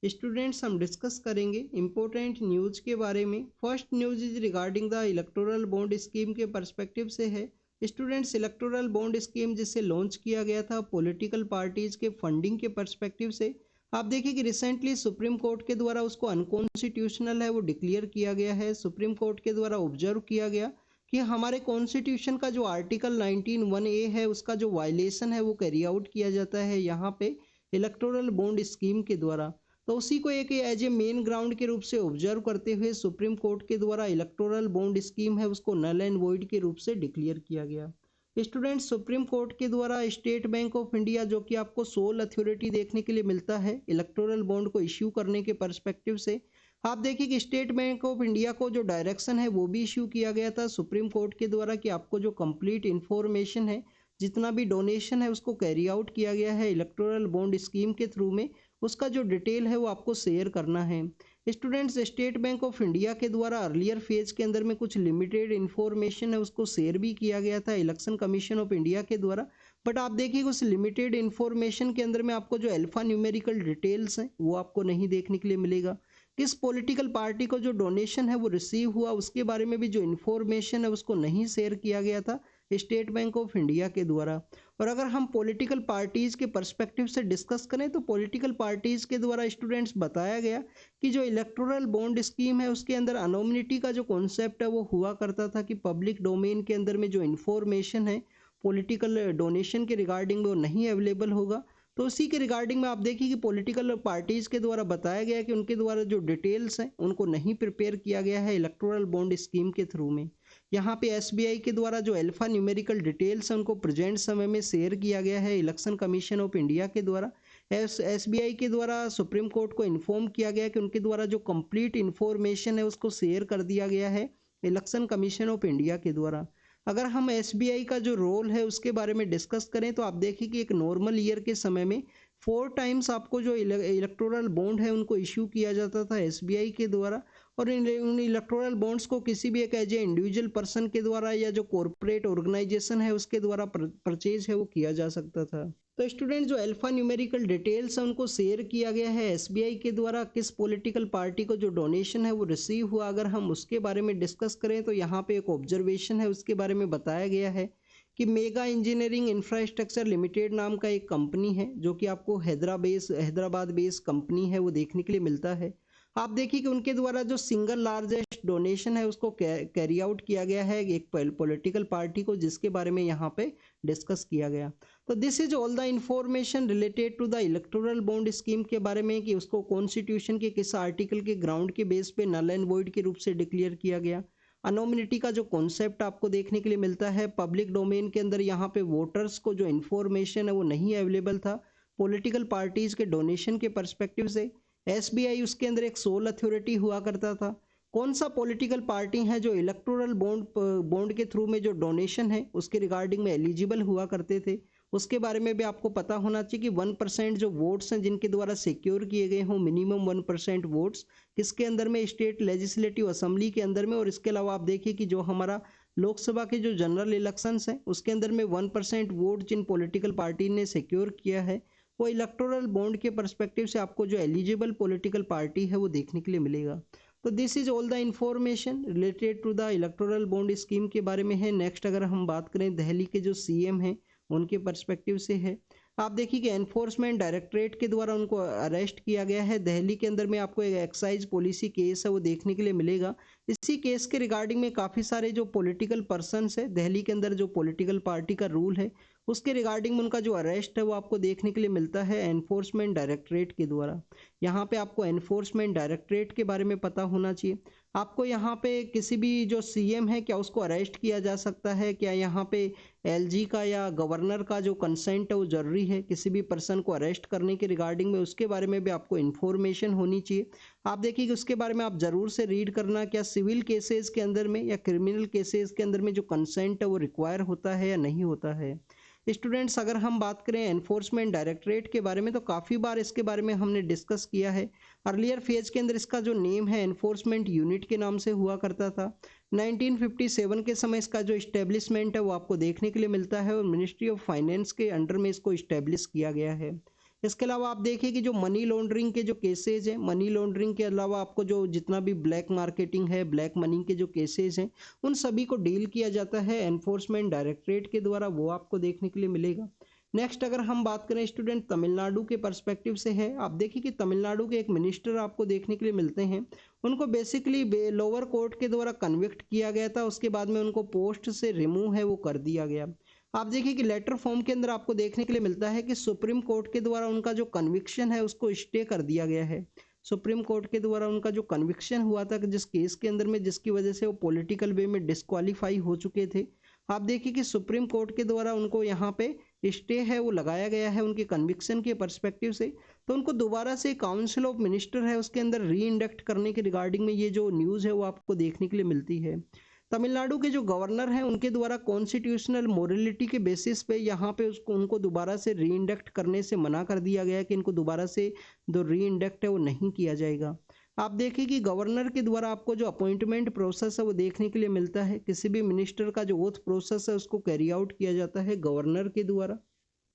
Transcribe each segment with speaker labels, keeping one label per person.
Speaker 1: Students हम discuss करेंगे important news के बारे में। First news is regarding the electoral bond scheme के पर्सपेक्टिव से है। स्टूडेंट्स, इलेक्टोरल बॉन्ड स्कीम जिसे लॉन्च किया गया था पॉलिटिकल पार्टीज के फंडिंग के पर्सपेक्टिव से, आप देखिए कि रिसेंटली सुप्रीम कोर्ट के द्वारा उसको अनकॉन्स्टिट्यूशनल है वो डिक्लेयर किया गया है। सुप्रीम कोर्ट के द्वारा ऑब्जर्व किया गया कि हमारे कॉन्स्टिट्यूशन का जो आर्टिकल 19(1)(a) है उसका जो वायलेशन है वो कैरी आउट किया जाता है यहाँ पे इलेक्टोरल बॉन्ड स्कीम के द्वारा। तो उसी को एक एज ए मेन ग्राउंड के रूप से ऑब्जर्व करते हुए सुप्रीम कोर्ट के द्वारा इलेक्टोरल बॉन्ड स्कीम है उसको नल एंड वॉइड के रूप से डिक्लेयर किया गया। स्टूडेंट, सुप्रीम कोर्ट के द्वारा स्टेट बैंक ऑफ इंडिया, जो कि आपको सोल अथॉरिटी देखने के लिए मिलता है इलेक्टोरल बॉन्ड को इश्यू करने के पर्सपेक्टिव से, आप देखिए कि स्टेट बैंक ऑफ इंडिया को जो डायरेक्शन है वो भी इश्यू किया गया था सुप्रीम कोर्ट के द्वारा कि आपको जो कंप्लीट इंफॉर्मेशन है, जितना भी डोनेशन है उसको कैरी आउट किया गया है इलेक्टोरल बॉन्ड स्कीम के थ्रू में, उसका जो डिटेल है वो आपको शेयर करना है। Students, state bank of India के द्वारा अर्लियर फेज के अंदर में कुछ लिमिटेड इन्फॉर्मेशन है उसको शेयर भी किया गया था इलेक्शन कमीशन ऑफ इंडिया के द्वारा। बट आप देखिए उस लिमिटेड इन्फॉर्मेशन के अंदर में आपको जो अल्फा न्यूमेरिकल डिटेल्स हैं वो आपको नहीं देखने के लिए मिलेगा। किस पॉलिटिकल पार्टी को जो डोनेशन है वो रिसीव हुआ उसके बारे में भी जो इन्फॉर्मेशन है उसको नहीं शेयर किया गया था स्टेट बैंक ऑफ इंडिया के द्वारा। और अगर हम पॉलिटिकल पार्टीज के पर्सपेक्टिव से डिस्कस करें तो पॉलिटिकल पार्टीज के द्वारा स्टूडेंट्स बताया गया कि जो इलेक्टोरल बॉन्ड स्कीम है उसके अंदर अनोमिनिटी का जो कॉन्सेप्ट है वो हुआ करता था कि पब्लिक डोमेन के अंदर में जो इन्फॉर्मेशन है पॉलिटिकल डोनेशन के रिगार्डिंग वो नहीं अवेलेबल होगा। तो उसी के रिगार्डिंग में आप देखिए कि पॉलिटिकल पार्टीज के द्वारा बताया गया कि उनके द्वारा जो डिटेल्स हैं उनको नहीं प्रिपेयर किया गया है इलेक्टोरल बॉन्ड स्कीम के थ्रू में। यहाँ पे एसबीआई के द्वारा जो अल्फा न्यूमेरिकल डिटेल्स हैं उनको प्रेजेंट समय में शेयर किया गया है इलेक्शन कमीशन ऑफ इंडिया के द्वारा। एसबीआई के द्वारा सुप्रीम कोर्ट को इन्फॉर्म किया गया कि उनके द्वारा जो कंप्लीट इन्फॉर्मेशन है उसको शेयर कर दिया गया है इलेक्शन कमीशन ऑफ इंडिया के द्वारा। अगर हम एसबीआई का जो रोल है उसके बारे में डिस्कस करें तो आप देखिए कि एक नॉर्मल ईयर के समय में 4 टाइम्स आपको जो इलेक्टोरल बॉन्ड है उनको इश्यू किया जाता था एसबीआई के द्वारा। और उन इलेक्टोरल बॉन्ड्स को किसी भी एक एज ए इंडिविजुअल पर्सन के द्वारा या जो कॉरपोरेट ऑर्गेनाइजेशन है उसके द्वारा परचेज है वो किया जा सकता था। तो स्टूडेंट, जो अल्फा न्यूमेरिकल डिटेल्स है उनको शेयर किया गया है एसबीआई के द्वारा किस पॉलिटिकल पार्टी को जो डोनेशन है वो रिसीव हुआ, अगर हम उसके बारे में डिस्कस करें तो यहाँ पे एक ऑब्जर्वेशन है उसके बारे में बताया गया है कि मेगा इंजीनियरिंग इंफ्रास्ट्रक्चर लिमिटेड नाम का एक कंपनी है जो कि आपको हैदराबाद बेस्ड कंपनी है वो देखने के लिए मिलता है। आप देखिए कि उनके द्वारा जो सिंगल लार्जेस्ट डोनेशन है उसको कैरी आउट किया गया है एक पॉलिटिकल पार्टी को, जिसके बारे में यहाँ पे डिस्कस किया गया। तो this is all the information related to the electoral bond scheme के बारे में कि उसको कॉन्स्टिट्यूशन के किस आर्टिकल के ग्राउंड के बेस पे नल एंड वॉइड के रूप से डिक्लेयर किया गया। अनोमिनिटी का जो कॉन्सेप्ट आपको देखने के लिए मिलता है पब्लिक डोमेन के अंदर, यहाँ पे वोटर्स को जो इन्फॉर्मेशन है वो नहीं अवेलेबल था पॉलिटिकल पार्टीज के डोनेशन के परस्पेक्टिव से। एसबीआई उसके अंदर एक सोल अथॉरिटी हुआ करता था। कौन सा पॉलिटिकल पार्टी है जो इलेक्टोरल बॉन्ड के थ्रू में जो डोनेशन है उसके रिगार्डिंग में एलिजिबल हुआ करते थे, उसके बारे में भी आपको पता होना चाहिए कि 1% जो वोट्स हैं जिनके द्वारा सिक्योर किए गए हों, मिनिमम 1% वोट्स किसके अंदर में, स्टेट लेजिस्लेटिव असेंबली के अंदर में। और इसके अलावा आप देखिए कि जो हमारा लोकसभा के जो जनरल इलेक्शंस हैं उसके अंदर में 1% वोट जिन पॉलिटिकल पार्टी ने सिक्योर किया है वो इलेक्टोरल बॉन्ड के परस्पेक्टिव से आपको जो एलिजिबल पॉलिटिकल पार्टी है वो देखने के लिए मिलेगा। तो this is all the information related to the electoral bond scheme के बारे में है। नेक्स्ट अगर हम बात करें दिल्ली के जो सीएम हैं उनके पर्सपेक्टिव से है। आप देखिए कि एनफोर्समेंट डायरेक्टरेट के द्वारा उनको अरेस्ट किया गया है दिल्ली के अंदर में। आपको एक एक्साइज पॉलिसी केस है वो देखने के लिए मिलेगा। इसी केस के रिगार्डिंग में काफ़ी सारे जो पॉलिटिकल पर्सनस है दिल्ली के अंदर, जो पॉलिटिकल पार्टी का रूल है उसके रिगार्डिंग में उनका जो अरेस्ट है वो आपको देखने के लिए मिलता है एनफोर्समेंट डायरेक्टरेट के द्वारा। यहाँ पे आपको एनफोर्समेंट डायरेक्टरेट के बारे में पता होना चाहिए। आपको यहाँ पे किसी भी जो सीएम है क्या उसको अरेस्ट किया जा सकता है, क्या यहाँ पे एलजी का या गवर्नर का जो कंसेंट है वो जरूरी है किसी भी पर्सन को अरेस्ट करने के रिगार्डिंग में, उसके बारे में भी आपको इन्फॉर्मेशन होनी चाहिए। आप देखिए कि उसके बारे में आप जरूर से रीड करना, क्या सिविल केसेस के अंदर में या क्रिमिनल केसेस के अंदर में जो कंसेंट है वो रिक्वायर होता है या नहीं होता है। स्टूडेंट्स, अगर हम बात करें एनफोर्समेंट डायरेक्टरेट के बारे में तो काफ़ी बार इसके बारे में हमने डिस्कस किया है। अर्लियर फेज के अंदर इसका जो नेम है एनफोर्समेंट यूनिट के नाम से हुआ करता था। 1957 के समय इसका जो इस्टेब्लिशमेंट है वो आपको देखने के लिए मिलता है और मिनिस्ट्री ऑफ फाइनेंस के अंडर में इसको इस्टेब्लिश किया गया है। इसके अलावा आप देखिए कि जो मनी लॉन्ड्रिंग के जो केसेज हैं, मनी लॉन्ड्रिंग के अलावा आपको जो जितना भी ब्लैक मार्केटिंग है, ब्लैक मनी के जो केसेज हैं, उन सभी को डील किया जाता है एनफोर्समेंट डायरेक्टरेट के द्वारा, वो आपको देखने के लिए मिलेगा। नेक्स्ट अगर हम बात करें स्टूडेंट तमिलनाडु के पर्सपेक्टिव से है, आप देखिए कि तमिलनाडु के एक मिनिस्टर आपको देखने के लिए मिलते हैं, उनको बेसिकली लोअर कोर्ट के द्वारा कन्विक्ट किया गया था, उसके बाद में उनको पोस्ट से रिमूव है वो कर दिया गया। आप देखिए कि लेटर फॉर्म के अंदर आपको देखने के लिए मिलता है कि सुप्रीम कोर्ट के द्वारा उनका जो कन्विक्शन है उसको स्टे कर दिया गया है। सुप्रीम कोर्ट के द्वारा उनका जो कन्विक्शन हुआ था जिस केस के अंदर में, जिसकी वजह से वो पॉलिटिकल वे में डिस्क्वालीफाई हो चुके थे, आप देखिए कि सुप्रीम कोर्ट के द्वारा उनको यहाँ पे स्टे है वो लगाया गया है उनके कन्विक्शन के पर्सपेक्टिव से। तो उनको दोबारा से काउंसिल ऑफ मिनिस्टर है उसके अंदर री इंडक्ट करने के रिगार्डिंग में ये जो न्यूज़ है वो आपको देखने के लिए मिलती है। तमिलनाडु के जो गवर्नर हैं उनके द्वारा कॉन्स्टिट्यूशनल मोरलिटी के बेसिस पे यहाँ पे उसको उनको दोबारा से री इंडक्ट करने से मना कर दिया गया कि इनको दोबारा से जो री इंडक्ट है वो नहीं किया जाएगा। आप देखिए कि गवर्नर के द्वारा आपको जो अपॉइंटमेंट प्रोसेस है वो देखने के लिए मिलता है, किसी भी मिनिस्टर का जो ओथ प्रोसेस है उसको कैरी आउट किया जाता है गवर्नर के द्वारा।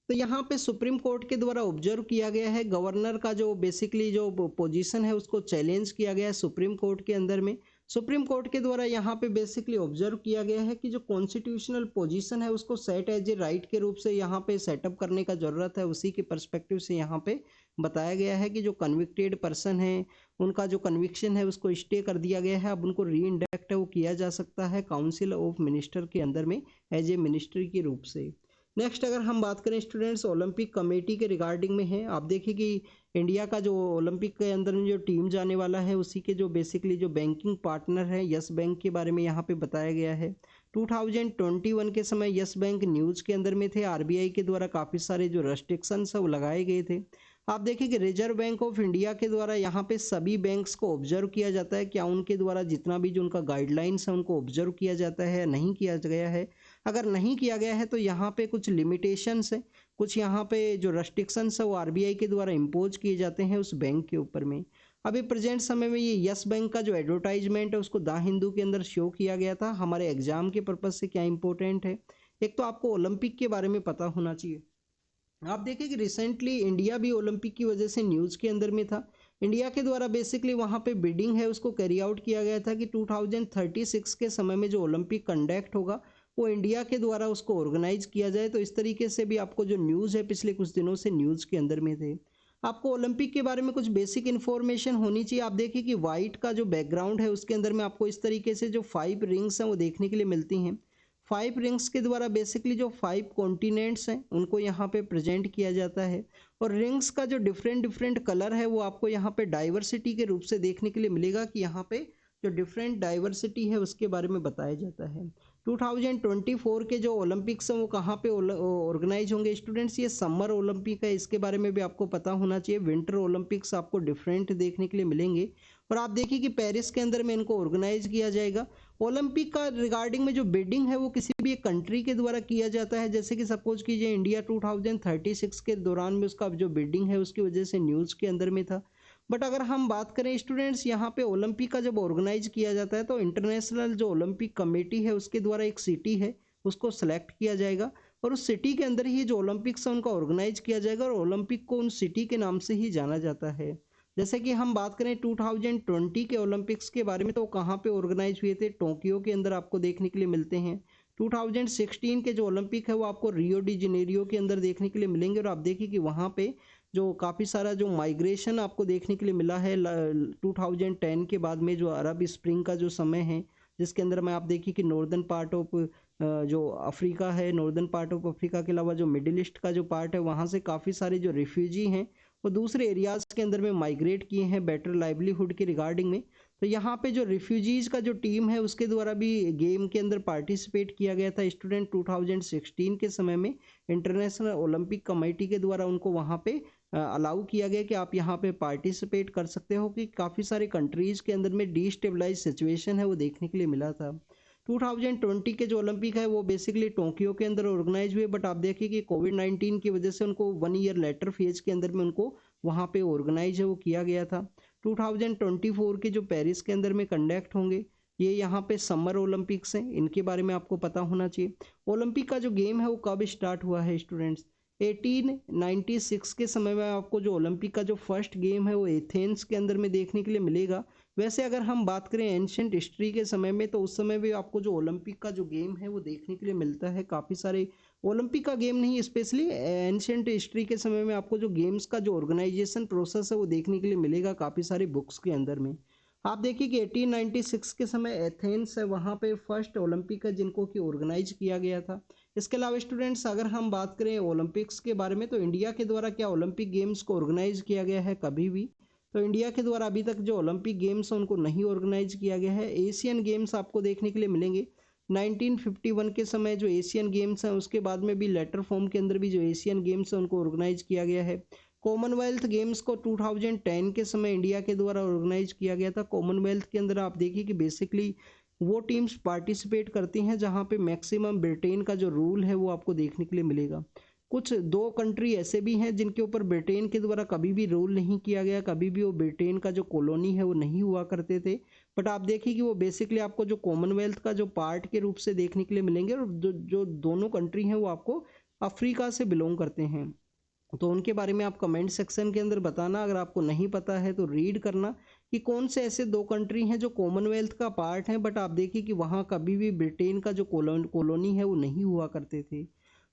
Speaker 1: तो यहाँ पे सुप्रीम कोर्ट के द्वारा ऑब्जर्व किया गया है गवर्नर का जो बेसिकली जो पोजीशन है उसको चैलेंज किया गया है सुप्रीम कोर्ट के अंदर में। सुप्रीम कोर्ट के द्वारा यहाँ पे बेसिकली ऑब्जर्व किया गया है कि जो कॉन्स्टिट्यूशनल पोजीशन है उसको सेट एज ए राइट के रूप से यहाँ पे सेटअप करने का जरूरत है, उसी के पर्सपेक्टिव से यहाँ पे बताया गया है कि जो कन्विक्टेड पर्सन है उनका जो कन्विक्शन है उसको स्टे कर दिया गया है, अब उनको री इंडक्ट है वो किया जा सकता है काउंसिल ऑफ मिनिस्टर के अंदर में एज ए मिनिस्ट्री के रूप से। नेक्स्ट अगर हम बात करें स्टूडेंट्स ओलंपिक कमेटी के रिगार्डिंग में है, आप देखिए कि इंडिया का जो ओलंपिक के अंदर में जो टीम जाने वाला है उसी के जो बेसिकली जो बैंकिंग पार्टनर है यस बैंक के बारे में यहाँ पे बताया गया है। 2021 के समय यस बैंक न्यूज़ के अंदर में थे, आरबीआई के द्वारा काफ़ी सारे जो रेस्ट्रिक्शंस है वो लगाए गए थे। आप देखिए कि रिजर्व बैंक ऑफ इंडिया के द्वारा यहाँ पे सभी बैंक्स को ऑब्जर्व किया जाता है, क्या उनके द्वारा जितना भी जो उनका गाइडलाइंस है उनको ऑब्जर्व किया जाता है, नहीं किया गया है। अगर नहीं किया गया है तो यहाँ पे कुछ लिमिटेशंस है, कुछ यहाँ पे जो रेस्ट्रिक्शंस है वो आरबीआई के द्वारा इम्पोज किए जाते हैं उस बैंक के ऊपर में। अभी प्रेजेंट समय में ये यस बैंक का जो एडवर्टाइजमेंट है उसको द हिंदू के अंदर शो किया गया था। हमारे एग्जाम के पर्पज से क्या इंपॉर्टेंट है, एक तो आपको ओलंपिक के बारे में पता होना चाहिए। आप देखिए कि रिसेंटली इंडिया भी ओलंपिक की वजह से न्यूज़ के अंदर में था। इंडिया के द्वारा बेसिकली वहाँ पे बिडिंग है उसको कैरी आउट किया गया था कि 2036 के समय में जो ओलंपिक कंडक्ट होगा वो इंडिया के द्वारा उसको ऑर्गेनाइज किया जाए। तो इस तरीके से भी आपको जो न्यूज़ है पिछले कुछ दिनों से न्यूज़ के अंदर में थे। आपको ओलंपिक के बारे में कुछ बेसिक इन्फॉर्मेशन होनी चाहिए। आप देखिए कि वाइट का जो बैकग्राउंड है उसके अंदर में आपको इस तरीके से जो 5 रिंग्स हैं वो देखने के लिए मिलती हैं। 5 रिंग्स के द्वारा बेसिकली जो 5 कॉन्टिनेंट्स हैं उनको यहाँ पे प्रेजेंट किया जाता है, और रिंग्स का जो डिफरेंट कलर है वो आपको यहाँ पे डाइवर्सिटी के रूप से देखने के लिए मिलेगा कि यहाँ पे जो डिफरेंट डाइवर्सिटी है उसके बारे में बताया जाता है। 2024 के जो ओलंपिक्स हैं वो कहाँ पे ऑर्गेनाइज होंगे स्टूडेंट्स, ये समर ओलंपिक है, इसके बारे में भी आपको पता होना चाहिए। विंटर ओलंपिक्स आपको डिफरेंट देखने के लिए मिलेंगे, और आप देखिए कि पेरिस के अंदर में इनको ऑर्गेनाइज किया जाएगा। ओलंपिक का रिगार्डिंग में जो बिडिंग है वो किसी भी एक कंट्री के द्वारा किया जाता है, जैसे कि सपोज कीजिए इंडिया 2036 के दौरान में उसका जो बिडिंग है उसकी वजह से न्यूज़ के अंदर में था। बट अगर हम बात करें स्टूडेंट्स यहाँ पे ओलंपिक का जब ऑर्गेनाइज किया जाता है तो इंटरनेशनल जो ओलंपिक कमेटी है उसके द्वारा एक सिटी है उसको सेलेक्ट किया जाएगा, और उस सिटी के अंदर ही जो ओलंपिक्स है उनका ऑर्गेनाइज किया जाएगा, और ओलंपिक को उन सिटी के नाम से ही जाना जाता है। जैसे कि हम बात करें 2020 के ओलंपिक्स के बारे में तो कहाँ पे ऑर्गेनाइज हुए थे, टोक्यो के अंदर आपको देखने के लिए मिलते हैं। 2016 के जो ओलंपिक है वो आपको रियो डी जनेरियो के अंदर देखने के लिए मिलेंगे, और आप देखिए कि वहाँ पे जो काफ़ी सारा जो माइग्रेशन आपको देखने के लिए मिला है 2010 के बाद में, जो अरब स्प्रिंग का जो समय है जिसके अंदर में आप देखिए कि नॉर्दर्न पार्ट ऑफ जो अफ्रीका है, नॉर्दर्न पार्ट ऑफ अफ्रीका के अलावा जो मिडिल ईस्ट का जो पार्ट है वहाँ से काफ़ी सारे जो रिफ्यूजी हैं वो दूसरे एरियाज़ के अंदर में माइग्रेट किए हैं बेटर लाइवलीहुड के रिगार्डिंग में। तो यहाँ पे जो रिफ्यूजीज़ का जो टीम है उसके द्वारा भी गेम के अंदर पार्टिसिपेट किया गया था स्टूडेंट 2016 के समय में। इंटरनेशनल ओलंपिक कमेटी के द्वारा उनको वहाँ पे अलाउ किया गया कि आप यहाँ पे पार्टिसिपेट कर सकते हो, कि काफ़ी सारे कंट्रीज़ के अंदर में डिस्टेबलाइज सिचुएशन है वो देखने के लिए मिला था। 2020 के जो ओलंपिक है वो बेसिकली टोक्यो के अंदर ऑर्गेनाइज हुए, बट आप देखिए कि कोविड-19 की वजह से उनको 1 ईयर लेटर फेज के अंदर में उनको वहाँ पे ऑर्गेनाइज है वो किया गया था। 2024 के जो पेरिस के अंदर में कंडक्ट होंगे, ये यहाँ पे समर ओलंपिक्स हैं, इनके बारे में आपको पता होना चाहिए। ओलंपिक का जो गेम है वो कब स्टार्ट हुआ है स्टूडेंट्स, 1896 के समय में आपको जो ओलंपिक का जो फर्स्ट गेम है वो एथेंस के अंदर में देखने के लिए मिलेगा। वैसे अगर हम बात करें एंशिएंट हिस्ट्री के समय में, तो उस समय भी आपको जो ओलंपिक का जो गेम है वो देखने के लिए मिलता है। काफ़ी सारे ओलंपिक का गेम नहीं, स्पेशली एंशिएंट हिस्ट्री के समय में आपको जो गेम्स का जो ऑर्गेनाइजेशन प्रोसेस है वो देखने के लिए मिलेगा काफ़ी सारी बुक्स के अंदर में। आप देखिए कि 1896 के समय एथेंस है, वहाँ पे फर्स्ट ओलंपिक है जिनको कि ऑर्गेनाइज किया गया था। इसके अलावा स्टूडेंट्स अगर हम बात करें ओलंपिक्स के बारे में, तो इंडिया के द्वारा क्या ओलंपिक गेम्स को ऑर्गेनाइज किया गया है कभी भी? तो इंडिया के द्वारा अभी तक जो ओलंपिक गेम्स हैं उनको नहीं ऑर्गेनाइज किया गया है। एशियन गेम्स आपको देखने के लिए मिलेंगे 1951 के समय जो एशियन गेम्स हैं, उसके बाद में भी लेटर फॉर्म के अंदर भी जो एशियन गेम्स हैं उनको ऑर्गेनाइज किया गया है। कॉमनवेल्थ गेम्स को 2010 के समय इंडिया के द्वारा ऑर्गेनाइज किया गया था। कॉमनवेल्थ के अंदर आप देखिए कि बेसिकली वो टीम्स पार्टिसिपेट करती हैं जहां पे मैक्सिमम ब्रिटेन का जो रूल है वो आपको देखने के लिए मिलेगा। कुछ दो कंट्री ऐसे भी हैं जिनके ऊपर ब्रिटेन के द्वारा कभी भी रूल नहीं किया गया, कभी भी वो ब्रिटेन का जो कॉलोनी है वो नहीं हुआ करते थे। बट आप देखिए कि वो बेसिकली आपको जो कॉमनवेल्थ का जो पार्ट के रूप से देखने के लिए मिलेंगे, और जो दोनों कंट्री हैं वो आपको अफ्रीका से बिलोंग करते हैं। तो उनके बारे में आप कमेंट सेक्शन के अंदर बताना। अगर आपको नहीं पता है तो रीड करना कि कौन से ऐसे दो कंट्री हैं जो कॉमनवेल्थ का पार्ट हैं, बट आप देखिए कि वहाँ कभी भी ब्रिटेन का जो कॉलोनी है वो नहीं हुआ करते थे।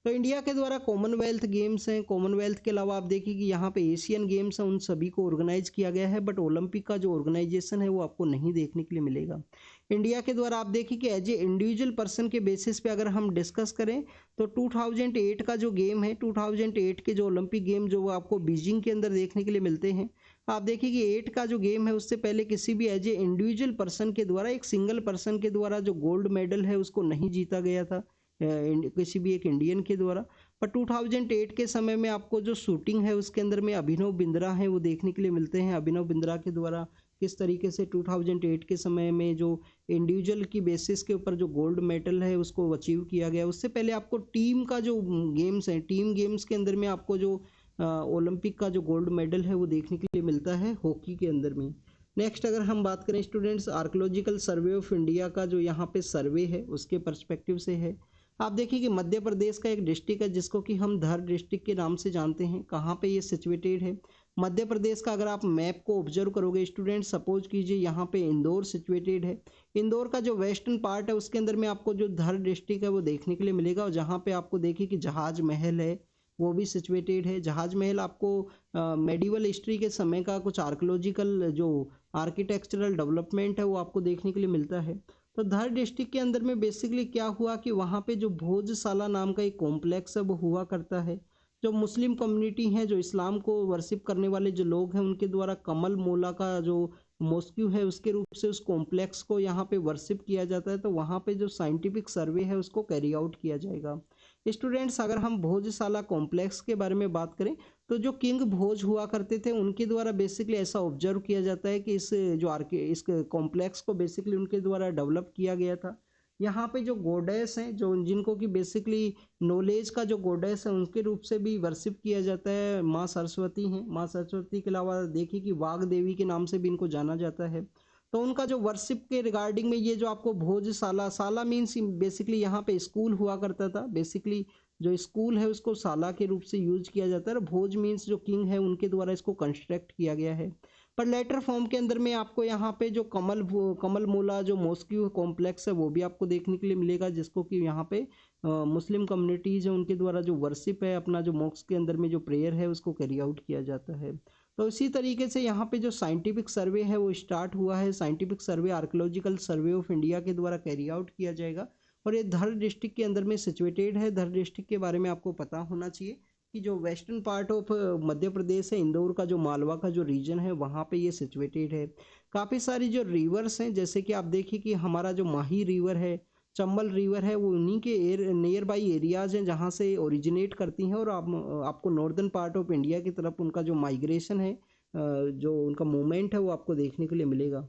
Speaker 1: तो इंडिया के द्वारा कॉमनवेल्थ गेम्स हैं। कॉमनवेल्थ के अलावा आप देखिए कि यहाँ पे एशियन गेम्स हैं, उन सभी को ऑर्गेनाइज किया गया है, बट ओलंपिक का जो ऑर्गेनाइजेशन है वो आपको नहीं देखने के लिए मिलेगा। इंडिया के द्वारा आप देखिए कि एज ए इंडिविजुअल पर्सन के बेसिस पे अगर हम डिस्कस करें, तो 2008 का जो गेम है, 2008 के जो ओलंपिक गेम जो वो आपको बीजिंग के अंदर देखने के लिए मिलते हैं। आप देखिए कि 8 का जो गेम है उससे पहले किसी भी एज ए इंडिविजुअल पर्सन के द्वारा, एक सिंगल पर्सन के द्वारा जो गोल्ड मेडल है उसको नहीं जीता गया था किसी भी एक इंडियन के द्वारा। पर 2008 के समय में आपको जो शूटिंग है उसके अंदर में अभिनव बिंद्रा है वो देखने के लिए मिलते हैं। अभिनव बिंद्रा के द्वारा किस तरीके से 2008 के समय में जो इंडिविजुअल की बेसिस के ऊपर जो गोल्ड मेडल है उसको अचीव किया गया। उससे पहले आपको टीम का जो गेम्स है, टीम गेम्स के अंदर में आपको जो ओलंपिक का जो गोल्ड मेडल है वो देखने के लिए मिलता है हॉकी के अंदर में। नेक्स्ट अगर हम बात करें students, archaeological survey of India का जो यहाँ पे सर्वे है उसके पर्सपेक्टिव से है। आप देखिए कि मध्य प्रदेश का एक डिस्ट्रिक्ट है जिसको कि हम धर डिस्ट्रिक्ट के नाम से जानते हैं। कहाँ पे ये सिचुएटेड है? मध्य प्रदेश का अगर आप मैप को ऑब्जर्व करोगे स्टूडेंट, सपोज कीजिए यहाँ पे इंदौर सिचुएटेड है। इंदौर का जो वेस्टर्न पार्ट है उसके अंदर में आपको जो धर डिस्ट्रिक्ट है वो देखने के लिए मिलेगा, और जहाँ पे आपको देखिए कि जहाज महल है वो भी सिचुएटेड है। जहाज महल आपको मेडिवल हिस्ट्री के समय का कुछ आर्कोलॉजिकल जो आर्किटेक्चरल डेवलपमेंट है वो आपको देखने के लिए मिलता है। तो धर डिस्ट्रिक्ट के अंदर में बेसिकली क्या हुआ कि वहाँ पे जो भोजशाला नाम का एक कॉम्प्लेक्स है वो हुआ करता है। जो मुस्लिम कम्युनिटी है, जो इस्लाम को वर्शिप करने वाले जो लोग हैं, उनके द्वारा कमल मोला का जो मॉस्क्यू है उसके रूप से उस कॉम्प्लेक्स को यहाँ पे वर्शिप किया जाता है। तो वहाँ पे जो साइंटिफिक सर्वे है उसको कैरी आउट किया जाएगा। स्टूडेंट्स अगर हम भोजशाला कॉम्प्लेक्स के बारे में बात करें, तो जो किंग भोज हुआ करते थे उनके द्वारा बेसिकली ऐसा ऑब्जर्व किया जाता है कि इस कॉम्प्लेक्स को बेसिकली उनके द्वारा डेवलप किया गया था। यहाँ पे जो गोडेस हैं, जो जिनको कि बेसिकली नॉलेज का जो गोडेस है उनके रूप से भी वर्शिप किया जाता है, माँ सरस्वती हैं। माँ सरस्वती के अलावा देखिए कि वाग देवी के नाम से भी इनको जाना जाता है। तो उनका जो वर्शिप के रिगार्डिंग में ये जो आपको भोजशाला, शाला मीन्स बेसिकली यहाँ पे स्कूल हुआ करता था। बेसिकली जो स्कूल है उसको शाला के रूप से यूज किया जाता है, और भोज मीन्स जो किंग है उनके द्वारा इसको कंस्ट्रक्ट किया गया है। पर लेटर फॉर्म के अंदर में आपको यहाँ पे जो कमल मोला जो मॉस्क्यू कॉम्प्लेक्स है वो भी आपको देखने के लिए मिलेगा, जिसको कि यहाँ पे मुस्लिम कम्युनिटीज है उनके द्वारा जो वर्शिप है, अपना जो मॉस्क के अंदर में जो प्रेयर है उसको कैरी आउट किया जाता है। तो इसी तरीके से यहाँ पे जो साइंटिफिक सर्वे है वो स्टार्ट हुआ है। Scientific survey archaeological survey of India के द्वारा कैरी आउट किया जाएगा, और ये धर डिस्ट्रिक्ट के अंदर में सिचुएटेड है। धर डिस्ट्रिक्ट के बारे में आपको पता होना चाहिए कि जो western part of Madhya Pradesh है, इंदौर का जो मालवा का जो रीजन है वहाँ पे ये सिचुएटेड है। काफ़ी सारी जो रिवर्स हैं, जैसे कि आप देखिए कि हमारा जो माही रिवर है, चंबल रिवर है, वो उन्हीं के नियर बाई एरियाज हैं जहाँ से ओरिजिनेट करती हैं, और आपको नॉर्दर्न पार्ट ऑफ इंडिया की तरफ उनका जो माइग्रेशन है, जो उनका मूवमेंट है वो आपको देखने के लिए मिलेगा।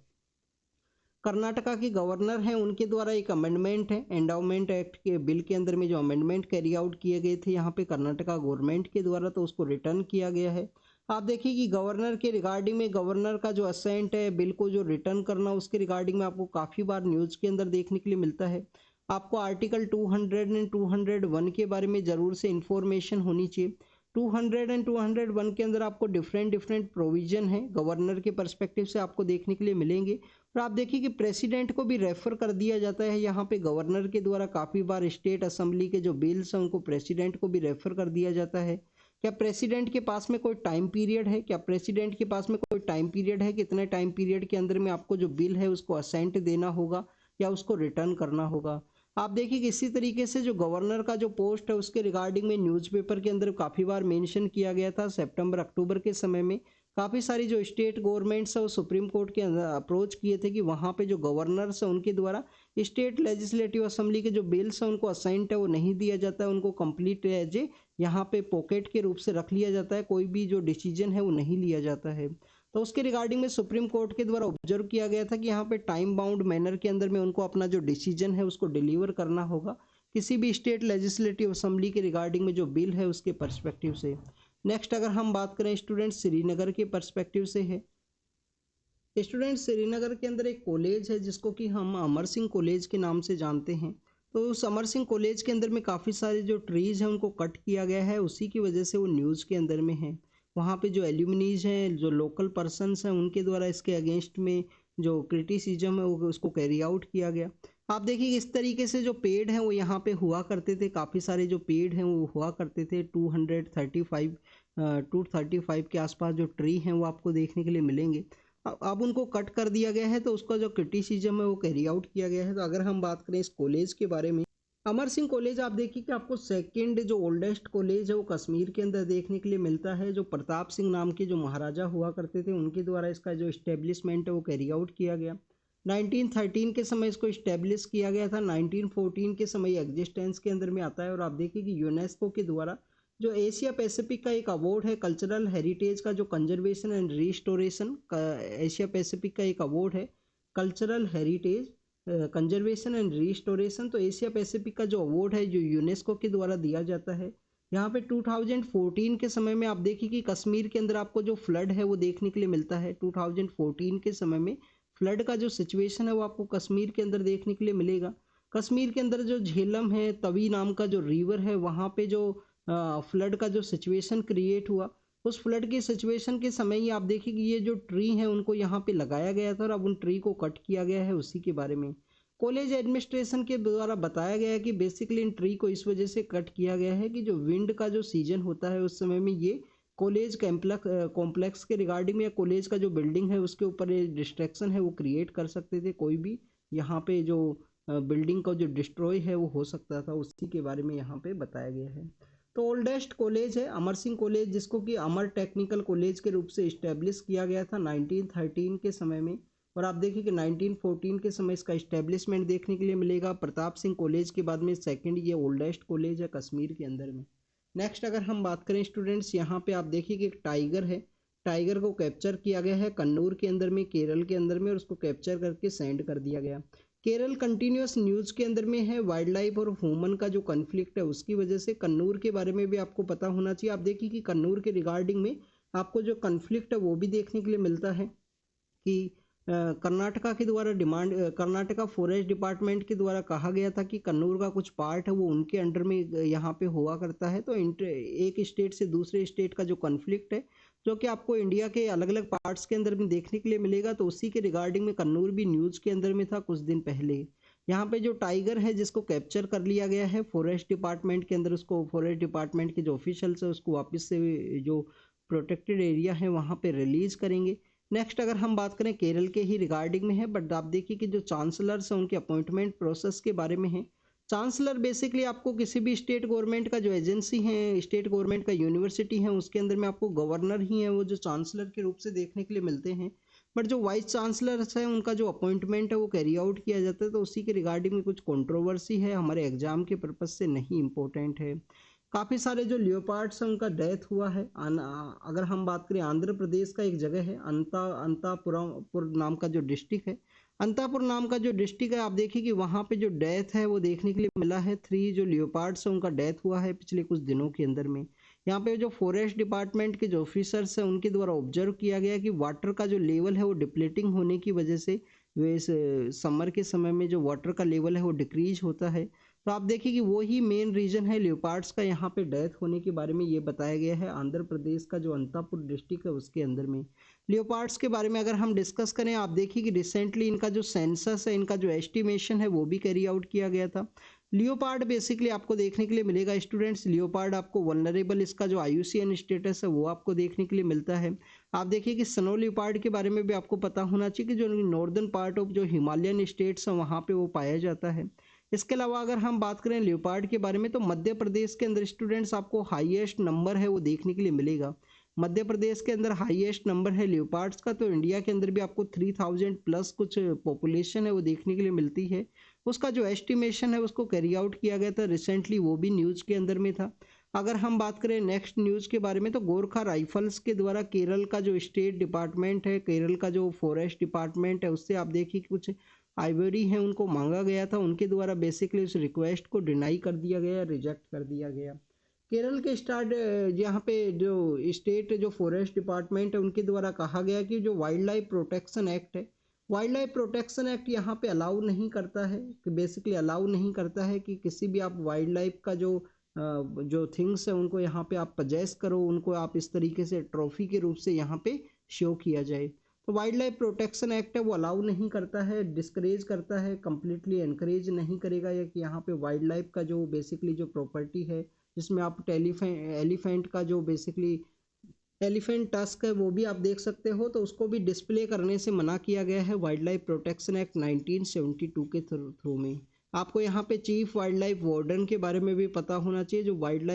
Speaker 1: कर्नाटका के गवर्नर हैं, उनके द्वारा एक अमेंडमेंट है, एंडाउमेंट एक्ट के बिल के अंदर में जो अमेंडमेंट कैरी आउट किए गए थे यहाँ पे कर्नाटका गवर्नमेंट के द्वारा, तो उसको रिटर्न किया गया है। आप देखिए कि गवर्नर के रिगार्डिंग में गवर्नर का जो असेंट है बिल को जो रिटर्न करना, उसके रिगार्डिंग में आपको काफ़ी बार न्यूज़ के अंदर देखने के लिए मिलता है। आपको आर्टिकल 200 एंड 201 के बारे में ज़रूर से इंफॉर्मेशन होनी चाहिए। 200 एंड 201 के अंदर आपको डिफरेंट प्रोविजन है गवर्नर के पर्सपेक्टिव से आपको देखने के लिए मिलेंगे। और आप देखिए कि प्रेसिडेंट को भी रेफर कर दिया जाता है यहाँ पे गवर्नर के द्वारा। काफ़ी बार स्टेट असेंबली के जो बिल्स हैं उनको प्रेसिडेंट को भी रेफर कर दिया जाता है। क्या प्रेसिडेंट के पास में कोई टाइम पीरियड है? क्या प्रेसिडेंट के पास में कोई टाइम पीरियड है? कितने टाइम पीरियड के अंदर में आपको जो बिल है उसको असेंट देना होगा या उसको रिटर्न करना होगा? आप देखिए कि इसी तरीके से जो गवर्नर का जो पोस्ट है उसके रिगार्डिंग में न्यूज़पेपर के अंदर काफ़ी बार मेंशन किया गया था। सितंबर अक्टूबर के समय में काफ़ी सारी जो स्टेट गवर्नमेंट्स है वो सुप्रीम कोर्ट के अंदर अप्रोच किए थे कि वहाँ पे जो गवर्नर्स है उनके द्वारा स्टेट लेजिस्लेटिव असेंबली के जो बिल्स हैं उनको असाइंट है वो नहीं दिया जाता है, उनको कंप्लीट एज ए यहाँ पे पॉकेट के रूप से रख लिया जाता है, कोई भी जो डिसीजन है वो नहीं लिया जाता है। तो उसके रिगार्डिंग में सुप्रीम कोर्ट के द्वारा ऑब्जर्व किया गया था कि यहाँ पे टाइम बाउंड मैनर के अंदर में उनको अपना जो डिसीजन है उसको डिलीवर करना होगा किसी भी स्टेट लेजिस्लेटिव असेंबली के रिगार्डिंग में जो बिल है उसके पर्सपेक्टिव से। नेक्स्ट अगर हम बात करें स्टूडेंट श्रीनगर के पर्सपेक्टिव से है। स्टूडेंट श्रीनगर के अंदर एक कॉलेज है जिसको कि हम अमर सिंह कॉलेज के नाम से जानते हैं। तो उस अमर सिंह कॉलेज के अंदर में काफ़ी सारे जो ट्रीज़ हैं उनको कट किया गया है, उसी की वजह से वो न्यूज़ के अंदर में है। वहाँ पे जो एल्यूमिनीज हैं, जो लोकल पर्सनस हैं, उनके द्वारा इसके अगेंस्ट में जो क्रिटिसिज्म है वो उसको कैरी आउट किया गया। आप देखिए इस तरीके से जो पेड़ हैं वो यहाँ पे हुआ करते थे, काफ़ी सारे जो पेड़ हैं वो हुआ करते थे। 235 के आसपास जो ट्री हैं वो आपको देखने के लिए मिलेंगे। अब उनको कट कर दिया गया है तो उसका जो क्रिटिसिज्म है वो कैरी आउट किया गया है। तो अगर हम बात करें इस कॉलेज के बारे में, अमर सिंह कॉलेज आप देखिए कि आपको सेकंड जो ओल्डेस्ट कॉलेज है वो कश्मीर के अंदर देखने के लिए मिलता है। जो प्रताप सिंह नाम के जो महाराजा हुआ करते थे उनके द्वारा इसका जो इस्टेब्लिशमेंट है वो कैरी आउट किया गया। 1913 के समय इसको इस्टेब्लिश किया गया था। 1914 के समय एग्जिस्टेंस के अंदर में आता है। और आप देखिए कि यूनेस्को के द्वारा जो एशिया पैसिफिक का एक अवार्ड है कल्चरल हेरिटेज का जो conservation and restoration, Asia Pacific का एक अवार्ड है cultural heritage conservation and restoration. तो एशिया पैसिफिक का जो अवार्ड है जो यूनेस्को के द्वारा दिया जाता है। यहाँ पे 2014 के समय में आप देखिए कि कश्मीर के अंदर आपको जो फ्लड है वो देखने के लिए मिलता है। 2014 के समय में फ्लड का जो सिचुएशन है वो आपको कश्मीर के अंदर देखने के लिए मिलेगा। कश्मीर के अंदर जो झेलम है, तवी नाम का जो रिवर है, वहाँ पे जो फ्लड का जो सिचुएशन क्रिएट हुआ, उस फ्लड की सिचुएशन के समय ही आप देखिए कि ये जो ट्री हैं उनको यहाँ पे लगाया गया था और अब उन ट्री को कट किया गया है। उसी के बारे में कॉलेज एडमिनिस्ट्रेशन के द्वारा बताया गया है कि बेसिकली इन ट्री को इस वजह से कट किया गया है कि जो विंड का जो सीजन होता है उस समय में ये कॉलेज कॉम्प्लेक्स के रिगार्डिंग में या कॉलेज का जो बिल्डिंग है उसके ऊपर ये डिस्ट्रैक्शन है वो क्रिएट कर सकते थे। कोई भी यहाँ पे जो बिल्डिंग का जो डिस्ट्रॉय है वो हो सकता था, उसी के बारे में यहाँ पे बताया गया है। तो ओल्डेस्ट कॉलेज है अमर सिंह कॉलेज, जिसको कि अमर टेक्निकल कॉलेज के रूप से इस्टेब्लिश किया गया था 1913 के समय में। और आप देखिए कि 1914 के समय इसका इस्टेब्लिशमेंट देखने के लिए मिलेगा। प्रताप सिंह कॉलेज के बाद में सेकंड ये ओल्डेस्ट कॉलेज है कश्मीर के अंदर में। नेक्स्ट अगर हम बात करें स्टूडेंट्स, यहाँ पे आप देखिए कि एक टाइगर है, टाइगर को कैप्चर किया गया है कन्नूर के अंदर में, केरल के अंदर में, और उसको कैप्चर करके सेंड कर दिया गया। केरल कंटिन्यूस न्यूज़ के अंदर में है। वाइल्ड लाइफ और ह्यूमन का जो कन्फ्लिक्ट है उसकी वजह से कन्नूर के बारे में भी आपको पता होना चाहिए। आप देखिए कि कन्नूर के रिगार्डिंग में आपको जो कन्फ्लिक्ट है वो भी देखने के लिए मिलता है कि कर्नाटका के द्वारा डिमांड, कर्नाटका फॉरेस्ट डिपार्टमेंट के द्वारा कहा गया था कि कन्नूर का कुछ पार्ट है वो उनके अंडर में यहाँ पे हुआ करता है। तो एक स्टेट से दूसरे स्टेट का जो कन्फ्लिक्ट है जो कि आपको इंडिया के अलग अलग पार्ट्स के अंदर में देखने के लिए मिलेगा, तो उसी के रिगार्डिंग में कन्नूर भी न्यूज़ के अंदर में था कुछ दिन पहले। यहाँ पे जो टाइगर है जिसको कैप्चर कर लिया गया है फॉरेस्ट डिपार्टमेंट के अंदर, उसको फॉरेस्ट डिपार्टमेंट के जो ऑफिशियल्स है उसको वापस से जो प्रोटेक्टेड एरिया है वहाँ पे रिलीज करेंगे। नेक्स्ट अगर हम बात करें केरल के ही रिगार्डिंग में है, बट आप देखिए कि जो चांसलर्स हैं उनके अपॉइंटमेंट प्रोसेस के बारे में है। चांसलर बेसिकली आपको किसी भी स्टेट गवर्नमेंट का जो एजेंसी है, स्टेट गवर्नमेंट का यूनिवर्सिटी है, उसके अंदर में आपको गवर्नर ही है वो जो चांसलर के रूप से देखने के लिए मिलते हैं। बट जो वाइस चांसलर्स हैं उनका जो अपॉइंटमेंट है वो कैरी आउट किया जाता है। तो उसी के रिगार्डिंग में कुछ कंट्रोवर्सी है, हमारे एग्जाम के पर्पज से नहीं इम्पोर्टेंट है। काफ़ी सारे जो लियोपार्ड्स हैं उनका डेथ हुआ है। अगर हम बात करें आंध्र प्रदेश का एक जगह है अंतापुर नाम का जो डिस्ट्रिक्ट है, अंतापुर नाम का जो डिस्ट्रिक्ट है, आप देखिए कि वहाँ पे जो डेथ है वो देखने के लिए मिला है। 3 जो लियोपार्ड्स हैं उनका डेथ हुआ है पिछले कुछ दिनों के अंदर में। यहाँ पे जो फॉरेस्ट डिपार्टमेंट के जो ऑफिसर्स हैं उनके द्वारा ऑब्जर्व किया गया कि वाटर का जो लेवल है वो डिप्लीटिंग होने की वजह से जो इस समर के समय में जो वाटर का लेवल है वो डिक्रीज होता है। तो आप देखिए कि वो ही मेन रीजन है लियोपार्ड्स का यहाँ पे डेथ होने के बारे में ये बताया गया है। आंध्र प्रदेश का जो अंतापुर डिस्ट्रिक्ट है उसके अंदर में लियोपार्ड्स के बारे में अगर हम डिस्कस करें, आप देखिए कि रिसेंटली इनका जो सेंसस है, इनका जो एस्टिमेशन है वो भी कैरी आउट किया गया था। लियोपार्ड बेसिकली आपको देखने के लिए मिलेगा स्टूडेंट्स, लियोपार्ड आपको वल्नरेबल, इसका जो आईयूसीएन स्टेटस है वो आपको देखने के लिए मिलता है। आप देखिए कि स्नो लियोपार्ड के बारे में भी आपको पता होना चाहिए कि जो नॉर्दर्न पार्ट ऑफ जो हिमालयन स्टेट्स हैं वहाँ पे वो पाया जाता है। इसके अलावा अगर हम बात करें लियोपार्ड के बारे में तो मध्य प्रदेश के अंदर स्टूडेंट्स आपको हाईएस्ट नंबर है वो देखने के लिए मिलेगा। मध्य प्रदेश के अंदर हाईएस्ट नंबर है लियोपार्ड्स का। तो इंडिया के अंदर भी आपको 3000 प्लस कुछ पॉपुलेशन है वो देखने के लिए मिलती है। उसका जो एस्टिमेशन है उसको कैरी आउट किया गया था रिसेंटली, वो भी न्यूज़ के अंदर में था। अगर हम बात करें नेक्स्ट न्यूज़ के बारे में तो गोरखा राइफल्स के द्वारा केरल का जो स्टेट डिपार्टमेंट है, केरल का जो फॉरेस्ट डिपार्टमेंट है उससे आप देखिए कुछ आइवरी है उनको मांगा गया था, उनके द्वारा बेसिकली उस रिक्वेस्ट को डिनाई कर दिया गया, रिजेक्ट कर दिया गया। केरल के स्टार्ट यहाँ पे जो स्टेट जो फॉरेस्ट डिपार्टमेंट है उनके द्वारा कहा गया कि जो वाइल्ड लाइफ प्रोटेक्शन एक्ट है, वाइल्ड लाइफ प्रोटेक्शन एक्ट यहाँ पे अलाउ नहीं करता है कि बेसिकली अलाउ नहीं करता है कि किसी भी आप वाइल्ड लाइफ का जो थिंग्स है उनको यहाँ पे आप पजेस करो, उनको आप इस तरीके से ट्रॉफी के रूप से यहाँ पे शो किया जाए। तो वाइल्ड लाइफ प्रोटेक्शन एक्ट है वो अलाउ नहीं करता है, डिस्करेज करता है, कम्प्लीटली एनकरेज नहीं करेगा या कि यहाँ पे वाइल्ड लाइफ का जो बेसिकली जो प्रॉपर्टी है जिसमें आप एलिफेंट का जो बेसिकली एलिफेंट टस्क है वो भी आप देख सकते हो, तो उसको भी डिस्प्ले करने से मना किया गया है वाइल्ड लाइफ प्रोटेक्शन एक्ट 1972 के थ्रू में। आपको यहाँ पे चीफ वाइल्ड लाइफ वार्डन के बारे में भी पता होना चाहिए, जो वाइल्ड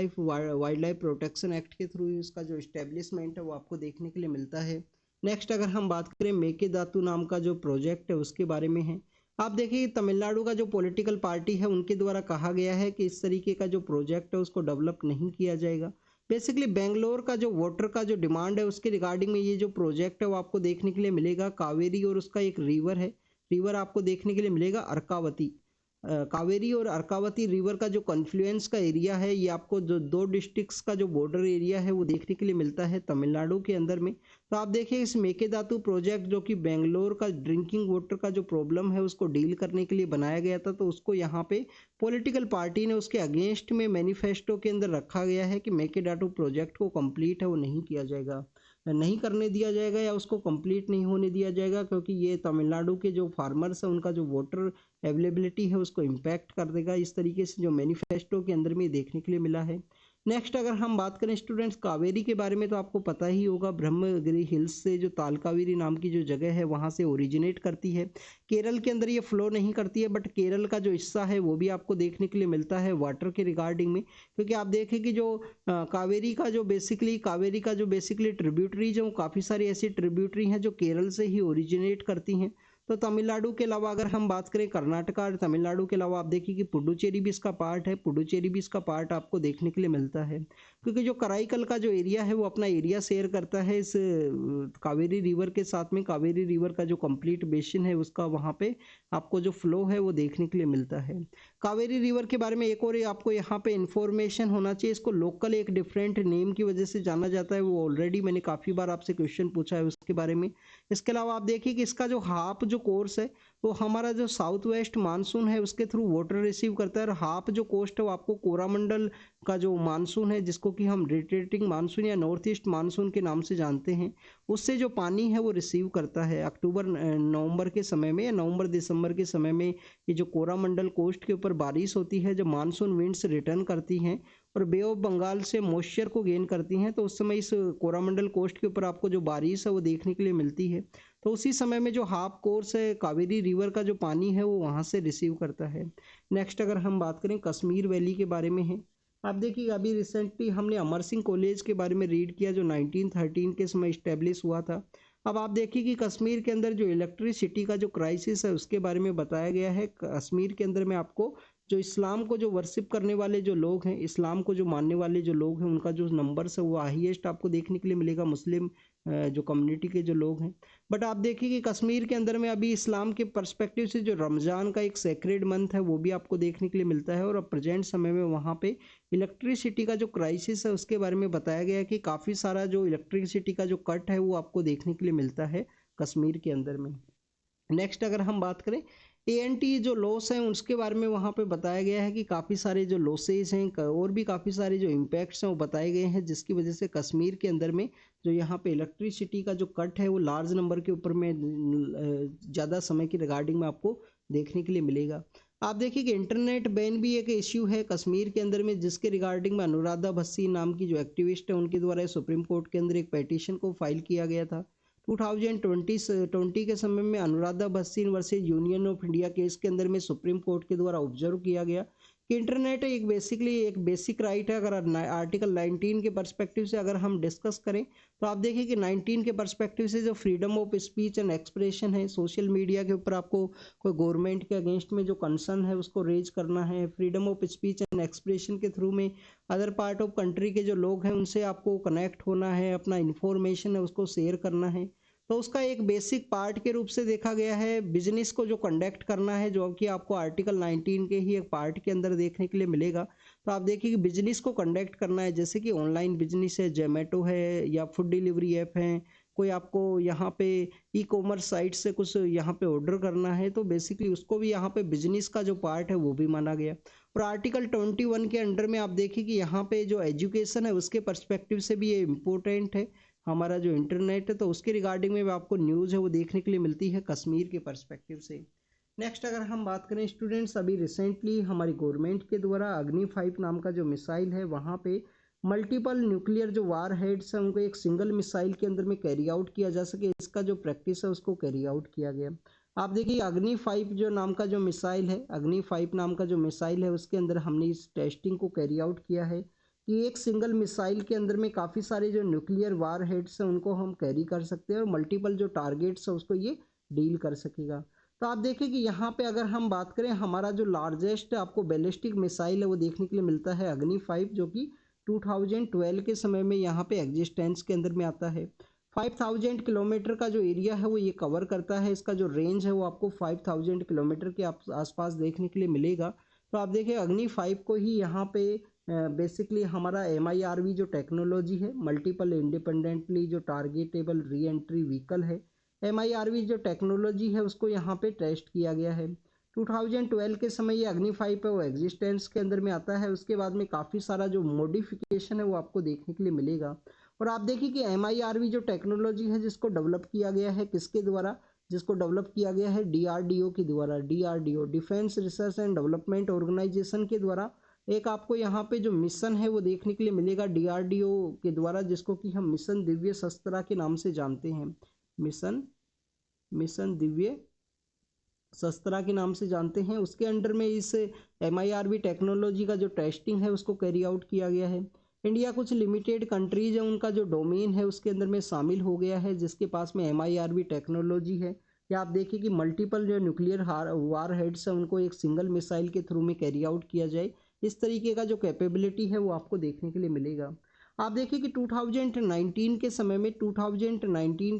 Speaker 1: लाइफ प्रोटेक्शन एक्ट के थ्रू इसका जो इस्टेब्लिशमेंट है वो आपको देखने के लिए मिलता है। नेक्स्ट अगर हम बात करें मेकेदातु नाम का जो प्रोजेक्ट है उसके बारे में है। आप देखिए तमिलनाडु का जो पॉलिटिकल पार्टी है उनके द्वारा कहा गया है कि इस तरीके का जो प्रोजेक्ट है उसको डेवलप नहीं किया जाएगा। बेसिकली बेंगलोर का जो वाटर का जो डिमांड है उसके रिगार्डिंग में ये जो प्रोजेक्ट है वो आपको देखने के लिए मिलेगा। कावेरी और उसका एक रिवर है, रिवर आपको देखने के लिए मिलेगा अर्कावती। कावेरी और अर्कावती रिवर का जो कॉन्फ्लुएंस का एरिया है ये आपको जो दो डिस्ट्रिक्ट्स का जो बॉर्डर एरिया है वो देखने के लिए मिलता है तमिलनाडु के अंदर में। तो आप देखिए इस मेकेदातु प्रोजेक्ट जो कि बेंगलोर का ड्रिंकिंग वाटर का जो प्रॉब्लम है उसको डील करने के लिए बनाया गया था, तो उसको यहाँ पे पॉलिटिकल पार्टी ने उसके अगेंस्ट में मैनिफेस्टो के अंदर रखा गया है कि मेकेदातु प्रोजेक्ट को कंप्लीट है वो नहीं किया जाएगा, नहीं करने दिया जाएगा या उसको कंप्लीट नहीं होने दिया जाएगा, क्योंकि ये तमिलनाडु के जो फार्मर्स हैं उनका जो वाटर अवेलेबिलिटी है उसको इम्पैक्ट कर देगा। इस तरीके से जो मैनिफेस्टो के अंदर में देखने के लिए मिला है। नेक्स्ट अगर हम बात करें स्टूडेंट्स कावेरी के बारे में तो आपको पता ही होगा, ब्रह्मगिरी हिल्स से जो तालकावेरी नाम की जो जगह है वहाँ से ओरिजिनेट करती है। केरल के अंदर ये फ्लो नहीं करती है, बट केरल का जो हिस्सा है वो भी आपको देखने के लिए मिलता है वाटर के रिगार्डिंग में, क्योंकि आप देखें कि जो कावेरी का जो बेसिकली ट्रिब्यूटरीज हैं वो काफ़ी सारी ऐसी ट्रिब्यूटरी हैं जो केरल से ही ओरिजिनेट करती हैं। तो तमिलनाडु के अलावा अगर हम बात करें कर्नाटका और तमिलनाडु के अलावा आप देखिए कि पुडुचेरी भी इसका पार्ट है, पुडुचेरी भी इसका पार्ट आपको देखने के लिए मिलता है, क्योंकि जो कराईकल का जो एरिया है वो अपना एरिया शेयर करता है इस कावेरी रिवर के साथ में। कावेरी रिवर का जो कंप्लीट बेसिन है उसका वहाँ पे आपको जो फ्लो है वो देखने के लिए मिलता है। कावेरी रिवर के बारे में एक और आपको यहाँ पे इंफॉर्मेशन होना चाहिए, इसको लोकल एक डिफरेंट नेम की वजह से जाना जाता है, वो ऑलरेडी मैंने काफ़ी बार आपसे क्वेश्चन पूछा है उसके बारे में। इसके अलावा आप देखिए कि इसका जो हाफ जो कोर्स है वो हमारा जो साउथ वेस्ट मानसून है उसके थ्रू वाटर रिसीव करता है, और हाफ जो कोस्ट है वो आपको कोरामंडल का जो मानसून है जिसको कि हम रोटेटिंग मानसून या नॉर्थ ईस्ट मानसून के नाम से जानते हैं, उससे जो पानी है वो रिसीव करता है। अक्टूबर नवंबर के समय में या नवंबर दिसंबर के समय में ये जो कोरामंडल कोस्ट के ऊपर बारिश होती है, जब मानसून विंड्स रिटर्न करती हैं और बे ऑफ बंगाल से मॉइस्चर को गेन करती हैं, तो उस समय इस कोरामंडल कोस्ट के ऊपर आपको जो बारिश है वो देखने के लिए मिलती है। तो उसी समय में जो हाफ कोर्स है कावेरी रिवर का जो पानी है वो वहाँ से रिसीव करता है। नेक्स्ट अगर हम बात करें कश्मीर वैली के बारे में है, आप देखिए अभी रिसेंटली हमने अमर सिंह कॉलेज के बारे में रीड किया जो 1913 के समय इस्टेब्लिश हुआ था। अब आप देखिए कि कश्मीर के अंदर जो इलेक्ट्रिसिटी का जो क्राइसिस है उसके बारे में बताया गया है। कश्मीर के अंदर में आपको जो इस्लाम को जो वर्शिप करने वाले जो लोग हैं, इस्लाम को जो मानने वाले जो लोग हैं, उनका जो नंबर्स है वो हाईएस्ट आपको देखने के लिए मिलेगा। मुस्लिम जो कम्युनिटी के जो लोग हैं। बट आप देखिए कि कश्मीर के अंदर में अभी इस्लाम के पर्सपेक्टिव से जो रमज़ान का एक सेक्रेड मंथ है वो भी आपको देखने के लिए मिलता है, और अब प्रेजेंट समय में वहाँ पे इलेक्ट्रिसिटी का जो क्राइसिस है उसके बारे में बताया गया है कि काफ़ी सारा जो इलेक्ट्रिसिटी का जो कट है वो आपको देखने के लिए मिलता है कश्मीर के अंदर में। नेक्स्ट अगर हम बात करें एएनटी जो लॉस हैं उसके बारे में वहाँ पे बताया गया है कि काफ़ी सारे जो लॉसेज हैं और भी काफ़ी सारे जो इम्पैक्ट्स हैं वो बताए गए हैं, जिसकी वजह से कश्मीर के अंदर में जो यहाँ पे इलेक्ट्रिसिटी का जो कट है वो लार्ज नंबर के ऊपर में ज़्यादा समय की रिगार्डिंग में आपको देखने के लिए मिलेगा। आप देखिए कि इंटरनेट बैन भी एक इश्यू है कश्मीर के अंदर में, जिसके रिगार्डिंग में अनुराधा भसीन नाम की जो एक्टिविस्ट है उनके द्वारा सुप्रीम कोर्ट के अंदर एक पेटिशन को फाइल किया गया था। 2020 के समय में Anuradha Bhasin versus union of India case के अंदर में सुप्रीम कोर्ट के द्वारा ऑब्जर्व किया गया कि इंटरनेट एक बेसिक राइट है। अगर आर्टिकल 19 के पर्सपेक्टिव से अगर हम डिस्कस करें तो आप देखिए कि 19 के पर्सपेक्टिव से जो freedom of speech and expression है, सोशल मीडिया के ऊपर आपको कोई गवर्नमेंट के अगेंस्ट में जो कंसर्न है उसको रेज करना है, freedom of speech and expression के थ्रू में अदर पार्ट ऑफ कंट्री के जो लोग हैं उनसे आपको कनेक्ट होना है, अपना इंफॉर्मेशन है उसको शेयर करना है। तो उसका एक बेसिक पार्ट के रूप से देखा गया है बिजनेस को जो कंडक्ट करना है, जो कि आपको आर्टिकल 19 के ही एक पार्ट के अंदर देखने के लिए मिलेगा। तो आप देखिए कि बिजनेस को कंडक्ट करना है, जैसे कि ऑनलाइन बिजनेस है, जोमेटो है या फूड डिलीवरी ऐप है, कोई आपको यहाँ पे ई कॉमर्स साइट से कुछ यहाँ पे ऑर्डर करना है, तो बेसिकली उसको भी यहाँ पे बिजनेस का जो पार्ट है वो भी माना गया। और आर्टिकल 21 के अंडर में आप देखिए कि यहाँ पे जो एजुकेशन है उसके पर्सपेक्टिव से भी ये इम्पोर्टेंट है। हमारा जो इंटरनेट है तो उसके रिगार्डिंग में आपको न्यूज़ है वो देखने के लिए मिलती है कश्मीर के पर्सपेक्टिव से। नेक्स्ट अगर हम बात करें स्टूडेंट्स, अभी रिसेंटली हमारी गवर्नमेंट के द्वारा अग्नि 5 नाम का जो मिसाइल है वहाँ पे मल्टीपल न्यूक्लियर जो वार हेड्स हैं उनको एक सिंगल मिसाइल के अंदर में कैरी आउट किया जा सके, इसका जो प्रैक्टिस है उसको कैरी आउट किया गया। आप देखिए अग्नि 5 जो नाम का जो मिसाइल है, अग्नि 5 नाम का जो मिसाइल है उसके अंदर हमने इस टेस्टिंग को कैरी आउट किया है कि एक सिंगल मिसाइल के अंदर में काफ़ी सारे जो न्यूक्लियर वार हेड्स हैं उनको हम कैरी कर सकते हैं और मल्टीपल जो टारगेट्स है उसको ये डील कर सकेगा। तो आप देखिए कि यहाँ पे अगर हम बात करें हमारा जो लार्जेस्ट आपको बैलिस्टिक मिसाइल है वो देखने के लिए मिलता है अग्नि 5, जो कि 2012 के समय में यहाँ पे एग्जिस्टेंस के अंदर में आता है। 5000 किलोमीटर का जो एरिया है वो ये कवर करता है, इसका जो रेंज है वो आपको 5000 किलोमीटर के आसपास देखने के लिए मिलेगा। तो आप देखिए अग्नि 5 को ही यहाँ पे बेसिकली हमारा MIRV जो टेक्नोलॉजी है, मल्टीपल इंडिपेंडेंटली जो टारगेटेबल री एंट्री व्हीकल है, MIRV जो टेक्नोलॉजी है उसको यहाँ पे टेस्ट किया गया है। 2012 के समय ये अग्नि 5 है वो एग्जिस्टेंस के अंदर में आता है। उसके बाद में काफ़ी सारा जो मॉडिफिकेशन है वो आपको देखने के लिए मिलेगा। और आप देखिए कि MIRV जो टेक्नोलॉजी है जिसको डेवलप किया गया है किसके द्वारा, जिसको डेवलप किया गया है DRDO के द्वारा, DRDO defence research and development organisation के द्वारा। एक आपको यहाँ पे जो मिशन है वो देखने के लिए मिलेगा DRDO के द्वारा, जिसको कि हम मिशन दिव्य शस्त्रा के नाम से जानते हैं, मिशन दिव्य शस्त्रा के नाम से जानते हैं। उसके अंडर में इस MIRV टेक्नोलॉजी का जो टेस्टिंग है उसको कैरी आउट किया गया है। इंडिया कुछ लिमिटेड कंट्रीज है उनका जो डोमेन है उसके अंदर में शामिल हो गया है जिसके पास में MIRV टेक्नोलॉजी है। या आप देखिए कि मल्टीपल जो न्यूक्लियर वार हेड्स है उनको एक सिंगल मिसाइल के थ्रू में कैरी आउट किया जाए, इस तरीके का जो कैपेबिलिटी है वो आपको देखने के लिए मिलेगा। आप देखिए कि 2019 के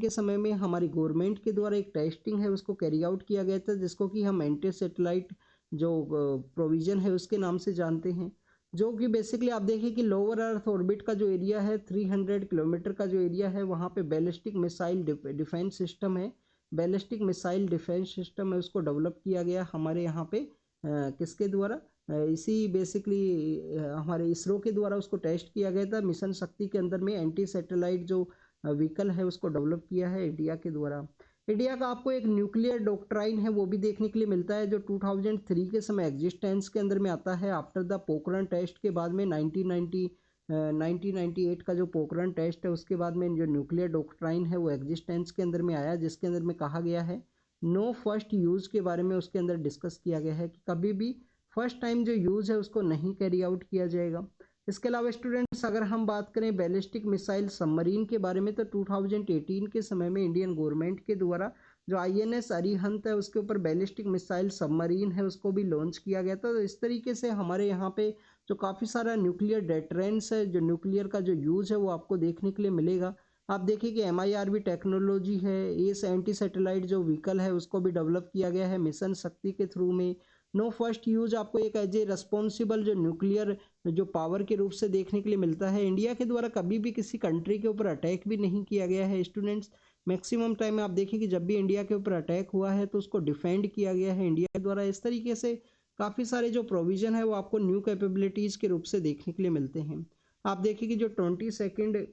Speaker 1: समय में हमारी गवर्नमेंट के द्वारा एक टेस्टिंग है उसको कैरी आउट किया गया था, जिसको कि हम एंटी सैटेलाइट जो प्रोविज़न है उसके नाम से जानते हैं, जो कि बेसिकली आप देखिए कि लोअर अर्थ ऑर्बिट का जो एरिया है 300 किलोमीटर का जो एरिया है वहाँ पे बैलिस्टिक मिसाइल डिफेंस सिस्टम है, बैलिस्टिक मिसाइल डिफेंस सिस्टम है उसको डेवलप किया गया हमारे यहाँ पे किसके द्वारा, इसी बेसिकली हमारे इसरो के द्वारा उसको टेस्ट किया गया था। मिशन शक्ति के अंदर में एंटी सैटेलाइट जो व्हीकल है उसको डेवलप किया है इंडिया के द्वारा। इंडिया का आपको एक न्यूक्लियर डॉक्ट्राइन है वो भी देखने के लिए मिलता है जो 2003 के समय एग्जिस्टेंस के अंदर में आता है। आफ्टर द पोखरण टेस्ट के बाद में 1998 का जो पोखरण टेस्ट है उसके बाद में जो न्यूक्लियर डॉक्ट्राइन है वो एग्जिस्टेंस के अंदर में आया, जिसके अंदर में कहा गया है नो फर्स्ट यूज़ के बारे में उसके अंदर डिस्कस किया गया है कि कभी भी फर्स्ट टाइम जो यूज़ है उसको नहीं कैरी आउट किया जाएगा। इसके अलावा स्टूडेंट्स अगर हम बात करें बैलिस्टिक मिसाइल सबमरीन के बारे में तो 2018 के समय में इंडियन गवर्नमेंट के द्वारा जो INS अरिहंत है उसके ऊपर बैलिस्टिक मिसाइल सबमरीन है उसको भी लॉन्च किया गया था। तो इस तरीके से हमारे यहाँ पे जो काफ़ी सारा न्यूक्लियर डेटरेंस है, जो न्यूक्लियर का जो यूज़ है वो आपको देखने के लिए मिलेगा। आप देखिए कि MIRV टेक्नोलॉजी है, एस एंटी सैटेलाइट जो व्हीकल है उसको भी डेवलप किया गया है मिशन शक्ति के थ्रू में। नो फर्स्ट यूज आपको एक एज ए रेस्पॉन्सिबल जो न्यूक्लियर जो पावर के रूप से देखने के लिए मिलता है। इंडिया के द्वारा कभी भी किसी कंट्री के ऊपर अटैक भी नहीं किया गया है स्टूडेंट्स। मैक्सिमम टाइम में आप देखिए कि जब भी इंडिया के ऊपर अटैक हुआ है तो उसको डिफेंड किया गया है इंडिया के द्वारा। इस तरीके से काफ़ी सारे जो प्रोविजन है वो आपको न्यू कैपेबिलिटीज़ के रूप से देखने के लिए मिलते हैं। आप देखिए कि जो 22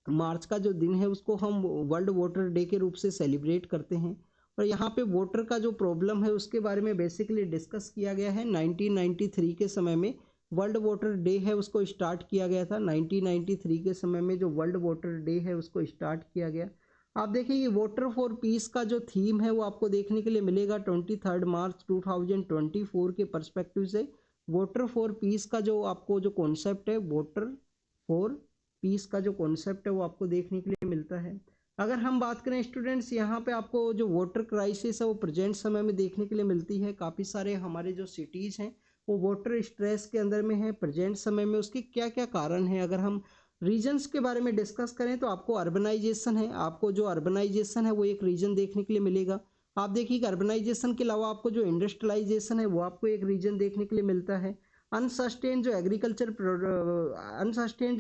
Speaker 1: मार्च का जो दिन है उसको हम वर्ल्ड वाटर डे के रूप से सेलिब्रेट करते हैं। और यहाँ पे वाटर का जो प्रॉब्लम है उसके बारे में बेसिकली डिस्कस किया गया है। 1993 के समय में वर्ल्ड वाटर डे है उसको स्टार्ट किया गया था। 1993 के समय में जो वर्ल्ड वाटर डे है उसको स्टार्ट किया गया। आप देखिए कि वाटर फॉर पीस का जो थीम है वो आपको देखने के लिए मिलेगा 23 मार्च 2024 के परस्पेक्टिव से। वाटर फॉर पीस का जो आपको जो कॉन्सेप्ट है, वाटर फॉर पीस का जो कॉन्सेप्ट है वो आपको देखने के लिए मिलता है। अगर हम बात करें स्टूडेंट्स, यहाँ पे आपको जो वाटर क्राइसिस है वो प्रेजेंट समय में देखने के लिए मिलती है। काफ़ी सारे हमारे जो सिटीज़ हैं वो वाटर स्ट्रेस के अंदर में है प्रेजेंट समय में। उसके क्या क्या कारण हैं, अगर हम रीजन्स के बारे में डिस्कस करें तो आपको अर्बनाइजेशन है, आपको जो अर्बनाइजेशन है वो एक रीजन देखने के लिए मिलेगा। आप देखिए कि अर्बनाइजेशन के अलावा आपको जो इंडस्ट्रियलाइजेशन है वो आपको एक रीजन देखने के लिए मिलता है। अनसस्टेन जो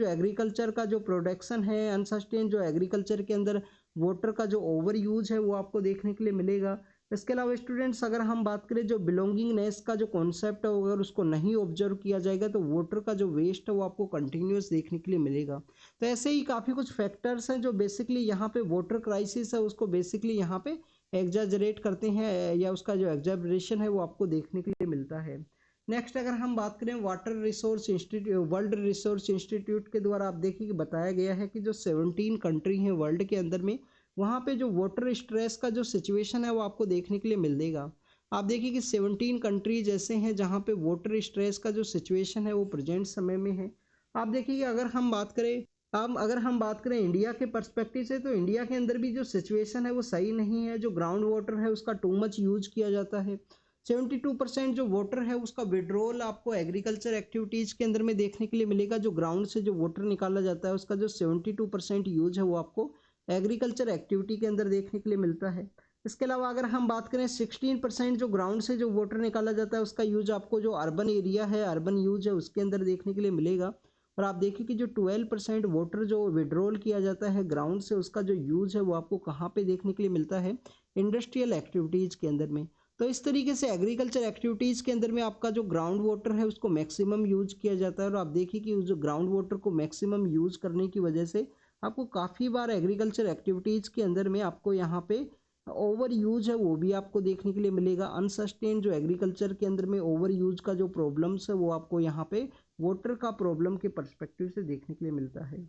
Speaker 1: एग्रीकल्चर का जो प्रोडक्शन है, अनसस्टेन जो एग्रीकल्चर के अंदर वाटर का जो ओवर यूज है वो आपको देखने के लिए मिलेगा। इसके अलावा स्टूडेंट्स अगर हम बात करें जो बिलोंगिंगनेस का जो कॉन्सेप्ट है अगर उसको नहीं ऑब्जर्व किया जाएगा तो वाटर का जो वेस्ट है वो आपको कंटिन्यूस देखने के लिए मिलेगा। तो ऐसे ही काफ़ी कुछ फैक्टर्स हैं जो बेसिकली यहाँ पे वाटर क्राइसिस है उसको बेसिकली यहाँ पे एग्जाजरेट करते हैं, या उसका जो एग्जाजरेशन है वो आपको देखने के लिए मिलता है। नेक्स्ट अगर हम बात करें water resource institute, world resource institute के द्वारा आप देखिए कि बताया गया है कि जो 17 कंट्री हैं वर्ल्ड के अंदर में, वहाँ पे जो वाटर स्ट्रेस का जो सिचुएशन है वो आपको देखने के लिए मिलेगा। आप देखिए कि 17 कंट्रीज ऐसे हैं जहाँ पे वाटर स्ट्रेस का जो सिचुएशन है वो प्रेजेंट समय में है। आप देखिए कि अगर हम बात करें इंडिया के पर्सपेक्टिव से, तो इंडिया के अंदर भी जो सिचुएशन है वो सही नहीं है। जो ग्राउंड वाटर है उसका टू मच यूज किया जाता है। 72% जो वाटर है उसका विड्रॉल आपको एग्रीकल्चर एक्टिविटीज़ के अंदर में देखने के लिए मिलेगा। जो ग्राउंड से जो वाटर निकाला जाता है उसका जो 72% यूज है वो आपको एग्रीकल्चर एक्टिविटी के अंदर देखने के लिए मिलता है। इसके अलावा अगर हम बात करें 16% जो ग्राउंड से जो वाटर निकाला जाता है उसका यूज आपको जो अर्बन एरिया है, अर्बन यूज है उसके अंदर देखने के लिए मिलेगा। और आप देखिए कि जो 12% वाटर जो विड्रॉल किया जाता है ग्राउंड से उसका जो यूज है वो आपको कहाँ पे देखने के लिए मिलता है, इंडस्ट्रियल एक्टिविटीज़ के अंदर में। तो इस तरीके से एग्रीकल्चर एक्टिविटीज़ के अंदर में आपका जो ग्राउंड वाटर है उसको मैक्सिमम यूज किया जाता है। और आप देखिए कि उस जो ग्राउंड वाटर को मैक्सिमम यूज करने की वजह से आपको काफ़ी बार एग्रीकल्चर एक्टिविटीज़ के अंदर में आपको यहाँ पे ओवर यूज है वो भी आपको देखने के लिए मिलेगा। अनसस्टेन जो एग्रीकल्चर के अंदर में ओवर यूज का जो प्रॉब्लम्स है वो आपको यहाँ पे वाटर का प्रॉब्लम के पर्सपेक्टिव से देखने के लिए मिलता है।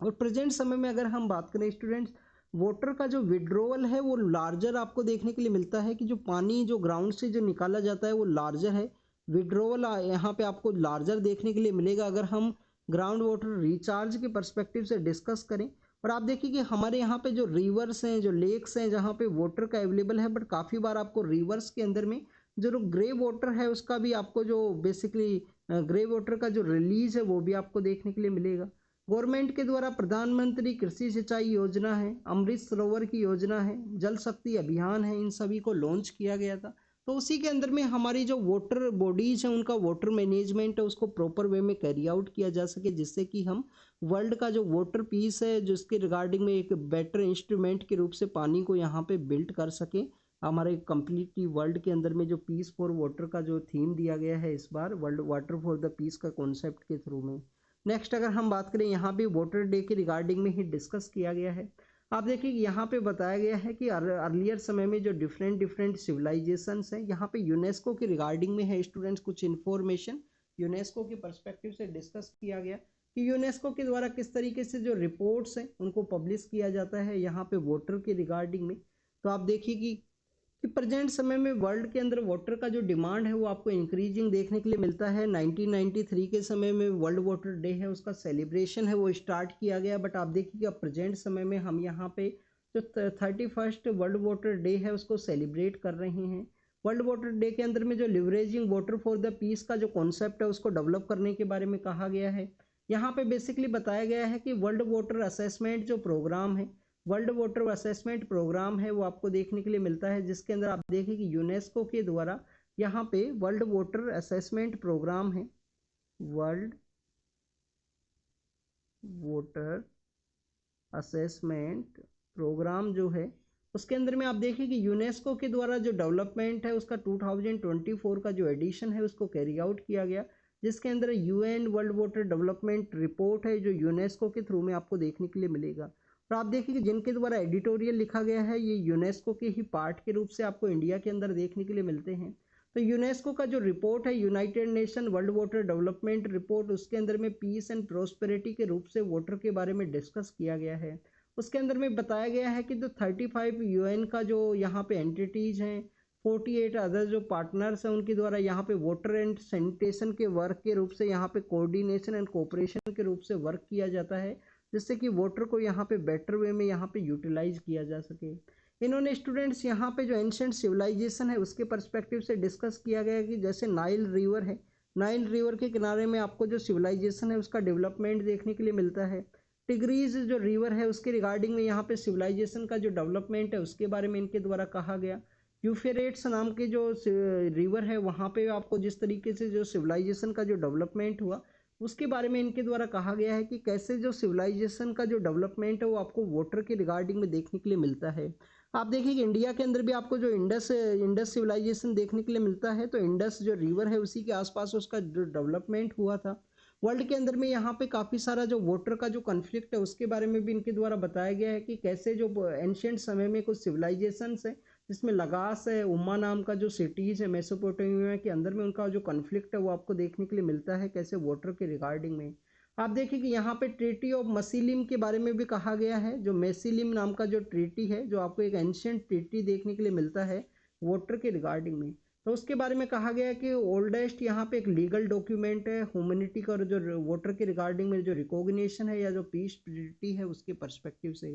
Speaker 1: और प्रेजेंट समय में अगर हम बात करें स्टूडेंट्स, वाटर का जो विड्रोवल है वो लार्जर आपको देखने के लिए मिलता है कि जो पानी जो ग्राउंड से जो निकाला जाता है वो लार्जर है। विड्रोवल यहाँ पे आपको लार्जर देखने के लिए मिलेगा अगर हम ग्राउंड वाटर रिचार्ज के पर्सपेक्टिव से डिस्कस करें। और आप देखिए कि हमारे यहाँ पे जो रिवर्स हैं, जो लेक्स हैं, जहाँ पे वाटर का अवेलेबल है, बट काफ़ी बार आपको रिवर्स के अंदर में जो ग्रे वाटर है उसका भी आपको जो बेसिकली ग्रे वाटर का जो रिलीज है वो भी आपको देखने के लिए मिलेगा। गवर्नमेंट के द्वारा प्रधानमंत्री कृषि सिंचाई योजना है, अमृत सरोवर की योजना है, जल शक्ति अभियान है, इन सभी को लॉन्च किया गया था। तो उसी के अंदर में हमारी जो वाटर बॉडीज हैं उनका वाटर मैनेजमेंट है उसको प्रॉपर वे में कैरी आउट किया जा सके, जिससे कि हम वर्ल्ड का जो वाटर पीस है जिसके रिगार्डिंग में एक बेटर इंस्ट्रूमेंट के रूप से पानी को यहाँ पे बिल्ड कर सकें। हमारे कंप्लीटली वर्ल्ड के अंदर में जो पीस फॉर वाटर का जो थीम दिया गया है इस बार World Water for the piece का कॉन्सेप्ट के थ्रू में। नेक्स्ट अगर हम बात करें यहाँ पे वाटर डे के रिगार्डिंग में ही डिस्कस किया गया है। आप देखिए यहाँ पे बताया गया है कि अर्लियर समय में जो डिफरेंट सिविलाइजेशंस हैं, यहाँ पे यूनेस्को के रिगार्डिंग में है स्टूडेंट्स कुछ इन्फॉर्मेशन यूनेस्को के पर्सपेक्टिव से डिस्कस किया गया कि यूनेस्को के द्वारा किस तरीके से जो रिपोर्ट्स हैं उनको पब्लिश किया जाता है यहाँ पे वाटर के रिगार्डिंग में। तो आप देखिए कि प्रेजेंट समय में वर्ल्ड के अंदर वाटर का जो डिमांड है वो आपको इंक्रीजिंग देखने के लिए मिलता है। 1993 के समय में वर्ल्ड वाटर डे है उसका सेलिब्रेशन है वो स्टार्ट किया गया, बट आप देखिए अब प्रेजेंट समय में हम यहाँ पे जो 31 वर्ल्ड वाटर डे है उसको सेलिब्रेट कर रहे हैं। वर्ल्ड वाटर डे के अंदर में जो leveraging water for the piece का जो कॉन्सेप्ट है उसको डेवलप करने के बारे में कहा गया है। यहाँ पे बेसिकली बताया गया है कि वर्ल्ड वाटर असेसमेंट जो प्रोग्राम है, वर्ल्ड वाटर असेसमेंट प्रोग्राम है, वो आपको देखने के लिए मिलता है, जिसके अंदर आप देखें कि यूनेस्को के द्वारा यहाँ पे वर्ल्ड वाटर असेसमेंट प्रोग्राम है, वर्ल्ड वाटर असेसमेंट प्रोग्राम जो है उसके अंदर में आप देखें कि यूनेस्को के द्वारा जो डेवलपमेंट है उसका 2024 का जो एडिशन है उसको कैरी आउट किया गया, जिसके अंदर UN world water development report है जो यूनेस्को के थ्रू में आपको देखने के लिए मिलेगा। और आप देखिए कि जिनके द्वारा एडिटोरियल लिखा गया है ये यूनेस्को के ही पार्ट के रूप से आपको इंडिया के अंदर देखने के लिए मिलते हैं। तो यूनेस्को का जो रिपोर्ट है United nation world water development report, उसके अंदर में पीस एंड प्रोस्पेरिटी के रूप से वाटर के बारे में डिस्कस किया गया है। उसके अंदर में बताया गया है कि जो 35 यूएन का जो यहाँ पे एंटिटीज हैं, 48 अदर जो पार्टनर्स हैं उनके द्वारा यहाँ पे वाटर एंड सैनिटेशन के वर्क के रूप से यहाँ पे कोऑर्डिनेशन एंड कोऑपरेशन के रूप से वर्क किया जाता है, जिससे कि वाटर को यहाँ पे बेटर वे में यहाँ पे यूटिलाइज किया जा सके। इन्होंने स्टूडेंट्स यहाँ पे जो एंशिएंट सिविलाइजेशन है उसके पर्सपेक्टिव से डिस्कस किया गया कि जैसे नाइल रिवर है, नाइल रिवर के किनारे में आपको जो सिविलाइजेशन है उसका डेवलपमेंट देखने के लिए मिलता है। टिग्रीज जो रिवर है उसके रिगार्डिंग में यहाँ पे सिविलाइजेशन का जो डेवलपमेंट है उसके बारे में इनके द्वारा कहा गया। यूफ्रेट्स नाम के जो रिवर है वहाँ पे आपको जिस तरीके से जो सिविलाइजेशन का जो डेवलपमेंट हुआ उसके बारे में इनके द्वारा कहा गया है कि कैसे जो सिविलाइजेशन का जो डेवलपमेंट है वो आपको वाटर के रिगार्डिंग में देखने के लिए मिलता है। आप देखिए कि इंडिया के अंदर भी आपको जो इंडस सिविलाइजेशन देखने के लिए मिलता है, तो इंडस जो रिवर है उसी के आसपास उसका जो डेवलपमेंट हुआ था। वर्ल्ड के अंदर में यहाँ पे काफ़ी सारा जो वाटर का जो कॉन्फ्लिक्ट है उसके बारे में भी इनके द्वारा बताया गया है कि कैसे जो एंशिएंट समय में कुछ सिविलाइजेशंस है जिसमें लगास है, उम्मा नाम का जो सिटीज़ है मेसोपोटामिया के अंदर में उनका जो कॉन्फ्लिक्ट है वो आपको देखने के लिए मिलता है कैसे वाटर के रिगार्डिंग में। आप देखिए कि यहाँ पे ट्रीटी ऑफ मसीलिम के बारे में भी कहा गया है, जो मेसिलिम नाम का जो ट्रीटी है जो आपको एक एंशिएंट ट्रीटी देखने के लिए मिलता है वाटर के रिगार्डिंग में। तो उसके बारे में कहा गया कि ओल्डेस्ट यहाँ पे एक लीगल डॉक्यूमेंट है ह्यूमैनिटी का जो वाटर के रिगार्डिंग में जो रिकॉग्निशन है या जो पीस ट्रीटी है उसके पर्सपेक्टिव से।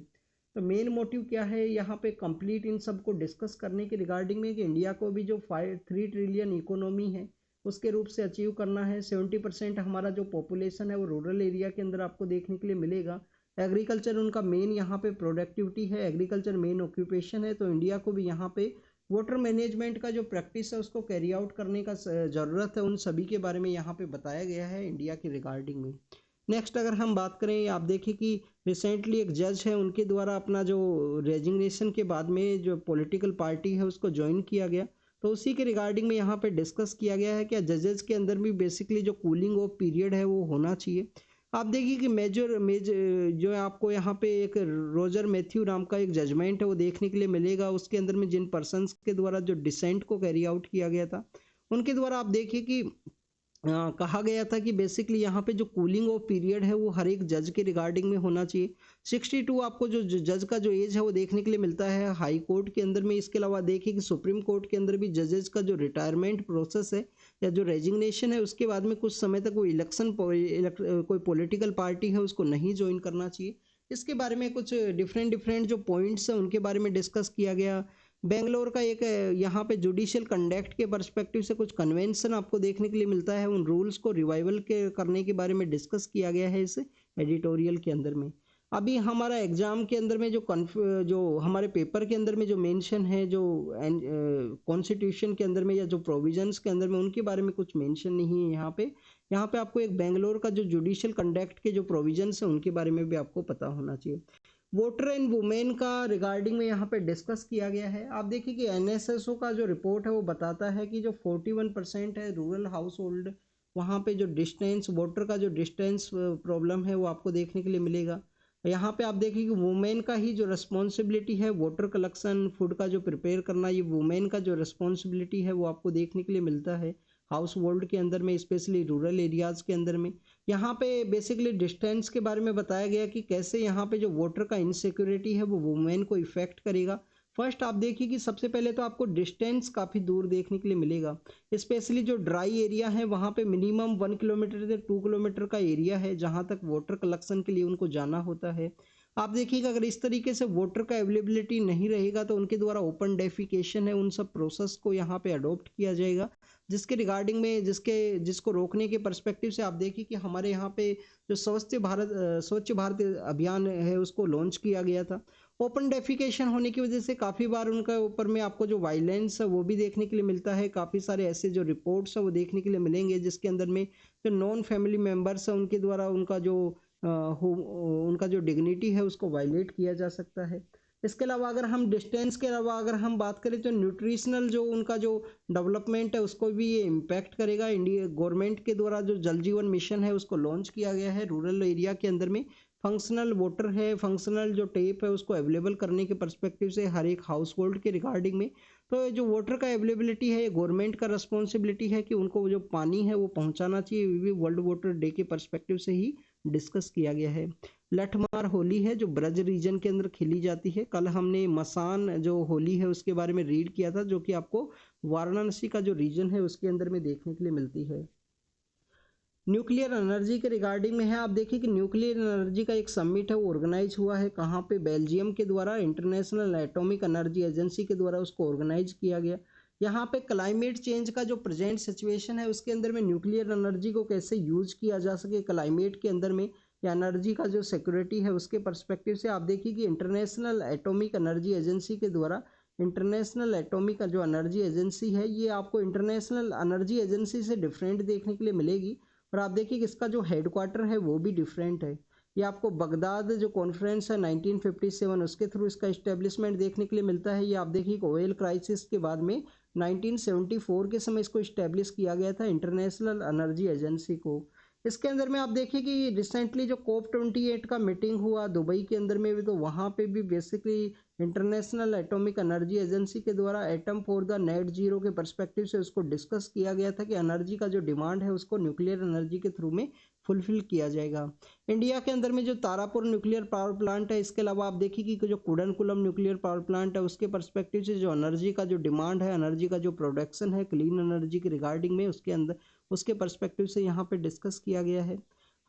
Speaker 1: तो मेन मोटिव क्या है यहाँ पे कंप्लीट इन सब को डिस्कस करने के रिगार्डिंग में कि इंडिया को भी जो 3 ट्रिलियन इकोनॉमी है उसके रूप से अचीव करना है। 70% हमारा जो पॉपुलेशन है वो रूरल एरिया के अंदर आपको देखने के लिए मिलेगा। एग्रीकल्चर उनका मेन यहाँ पे प्रोडक्टिविटी है, एग्रीकल्चर मेन ऑक्यूपेशन है, तो इंडिया को भी यहाँ पे वाटर मैनेजमेंट का जो प्रैक्टिस है उसको कैरी आउट करने का ज़रूरत है। उन सभी के बारे में यहाँ पे बताया गया है इंडिया के रिगार्डिंग में। नेक्स्ट अगर हम बात करें, आप देखिए कि रिसेंटली एक जज है उनके द्वारा अपना जो रेजिग्नेशन के बाद में जो पॉलिटिकल पार्टी है उसको ज्वाइन किया गया, तो उसी के रिगार्डिंग में यहाँ पे डिस्कस किया गया है कि जजेस के अंदर भी बेसिकली जो कूलिंग ऑफ पीरियड है वो होना चाहिए। आप देखिए कि मेजर जो आपको यहाँ पे एक रोजर मैथ्यू नाम का एक जजमेंट है वो देखने के लिए मिलेगा। उसके अंदर में जिन पर्सनस के द्वारा जो डिसेंट को कैरी आउट किया गया था उनके द्वारा आप देखिए कि कहा गया था कि बेसिकली यहाँ पे जो कूलिंग ऑफ पीरियड है वो हर एक जज के रिगार्डिंग में होना चाहिए। 62 आपको जो जज का जो एज है वो देखने के लिए मिलता है हाई कोर्ट के अंदर में। इसके अलावा देखिए कि सुप्रीम कोर्ट के अंदर भी जजेस का जो रिटायरमेंट प्रोसेस है या जो रेजिग्नेशन है उसके बाद में कुछ समय तक वो कोई पॉलिटिकल पार्टी है उसको नहीं ज्वाइन करना चाहिए। इसके बारे में कुछ डिफरेंट जो पॉइंट्स हैं उनके बारे में डिस्कस किया गया। बेंगलोर का एक यहाँ पे जुडिशियल कंडक्ट के पर्सपेक्टिव से कुछ कन्वेंशन आपको देखने के लिए मिलता है, उन रूल्स को रिवाइवल करने के बारे में डिस्कस किया गया है इस एडिटोरियल के अंदर में। अभी हमारा एग्जाम के अंदर में जो हमारे पेपर के अंदर में जो मेंशन है जो कॉन्स्टिट्यूशन के अंदर में या जो प्रोविजंस के अंदर में उनके बारे में कुछ मेंशन नहीं है यहाँ पे आपको एक बेंगलोर का जो जुडिशियल कंडक्ट के जो प्रोविजंस है उनके बारे में भी आपको पता होना चाहिए। वोटर एंड वुमेन का रिगार्डिंग में यहाँ पे डिस्कस किया गया है। आप देखिए कि एनएसएसओ का जो रिपोर्ट है वो बताता है कि जो 41% है रूरल हाउस होल्ड, वहाँ पे जो डिस्टेंस वोटर का जो डिस्टेंस प्रॉब्लम है वो आपको देखने के लिए मिलेगा। यहाँ पे आप देखिए कि वुमेन का ही जो रिस्पॉन्सिबिलिटी है वाटर कलेक्शन, फूड का जो प्रिपेयर करना, ये वुमेन का जो रिस्पॉन्सिबिलिटी है वो आपको देखने के लिए मिलता है हाउस होल्ड के अंदर में, स्पेशली रूरल एरियाज के अंदर में। यहाँ पे बेसिकली डिस्टेंस के बारे में बताया गया कि कैसे यहाँ पे जो वाटर का इनसिक्योरिटी है वो वुमेन को इफेक्ट करेगा। फर्स्ट आप देखिए कि सबसे पहले तो आपको डिस्टेंस काफ़ी दूर देखने के लिए मिलेगा, स्पेशली जो ड्राई एरिया है वहाँ पे मिनिमम 1 किलोमीटर से 2 किलोमीटर का एरिया है जहाँ तक वाटर कलेक्शन के लिए उनको जाना होता है। आप देखिएगा अगर इस तरीके से वाटर का अवेलेबिलिटी नहीं रहेगा तो उनके द्वारा ओपन डेफिकेशन है, उन सब प्रोसेस को यहाँ पे अडॉप्ट किया जाएगा, जिसके रिगार्डिंग में जिसको रोकने के पर्सपेक्टिव से आप देखिए कि हमारे यहाँ पे जो स्वच्छ भारत अभियान है उसको लॉन्च किया गया था। ओपन डेफिकेशन होने की वजह से काफ़ी बार उनका ऊपर में आपको जो वायलेंस है वो भी देखने के लिए मिलता है, काफ़ी सारे ऐसे जो रिपोर्ट्स है वो देखने के लिए मिलेंगे जिसके अंदर में जो नॉन फैमिली मेम्बर्स है उनके द्वारा उनका जो डिग्निटी है उसको वायलेट किया जा सकता है। इसके अलावा अगर हम डिस्टेंस के अलावा अगर हम बात करें तो न्यूट्रिशनल जो उनका जो डेवलपमेंट है उसको भी ये इम्पैक्ट करेगा। इंडिया गवर्नमेंट के द्वारा जो जल जीवन मिशन है उसको लॉन्च किया गया है रूरल एरिया के अंदर में। फंक्शनल वाटर है, फंक्शनल जो टेप है उसको अवेलेबल करने के पर्सपेक्टिव से हर एक हाउस होल्ड के रिगार्डिंग में। तो जो वाटर का अवेलेबिलिटी है ये गवर्नमेंट का रिस्पॉन्सिबिलिटी है कि उनको जो पानी है वो पहुंचाना चाहिए। ये भी वर्ल्ड वाटर डे के पर्सपेक्टिव से ही डिस्कस किया गया है। लठमार होली है जो ब्रज रीजन के अंदर खेली जाती है। कल हमने मसान जो होली है उसके बारे में रीड किया था जो कि आपको वाराणसी का जो रीजन है उसके अंदर में देखने के लिए मिलती है। न्यूक्लियर एनर्जी के रिगार्डिंग में है, आप देखिए कि न्यूक्लियर एनर्जी का एक समिट है वो ऑर्गेनाइज हुआ है कहाँ पे, बेल्जियम के द्वारा, इंटरनेशनल एटॉमिक एनर्जी एजेंसी के द्वारा उसको ऑर्गेनाइज किया गया। यहाँ पे क्लाइमेट चेंज का जो प्रेजेंट सिचुएशन है उसके अंदर में न्यूक्लियर एनर्जी को कैसे यूज किया जा सके क्लाइमेट के अंदर में, या एनर्जी का जो सिक्योरिटी है उसके पर्सपेक्टिव से आप देखिए कि इंटरनेशनल एटॉमिक एनर्जी एजेंसी के द्वारा, इंटरनेशनल एटॉमिक जो एनर्जी एजेंसी है ये आपको इंटरनेशनल एनर्जी एजेंसी से डिफरेंट देखने के लिए मिलेगी। और आप देखिए कि इसका जो हेडक्वार्टर है वो भी डिफरेंट है। ये आपको बगदाद जो कॉन्फ्रेंस है 1957 उसके थ्रू इसका इस्टेब्लिशमेंट देखने के लिए मिलता है। ये आप देखिए कि ऑयल क्राइसिस के बाद में 1974 के समय इसको इस्टेब्लिश किया गया था इंटरनेशनल एनर्जी एजेंसी को। इसके अंदर में आप देखिए कि रिसेंटली जो COP28 का मीटिंग हुआ दुबई के अंदर में भी, तो वहाँ पे भी basically international atomic energy agency के द्वारा atom for the net zero के पर्सपेक्टिव से उसको डिस्कस किया गया था कि एनर्जी का जो डिमांड है उसको न्यूक्लियर एनर्जी के थ्रू में फुलफिल किया जाएगा। इंडिया के अंदर में जो तारापुर न्यूक्लियर पावर प्लांट है, इसके अलावा आप देखिए कि जो कुडनकुलम न्यूक्लियर पावर प्लांट है उसके पर्सपेक्टिव से जो एनर्जी का जो डिमांड है, एनर्जी का जो प्रोडक्शन है क्लीन एनर्जी के रिगार्डिंग में उसके अंदर उसके पर्सपेक्टिव से यहाँ पे डिस्कस किया गया है।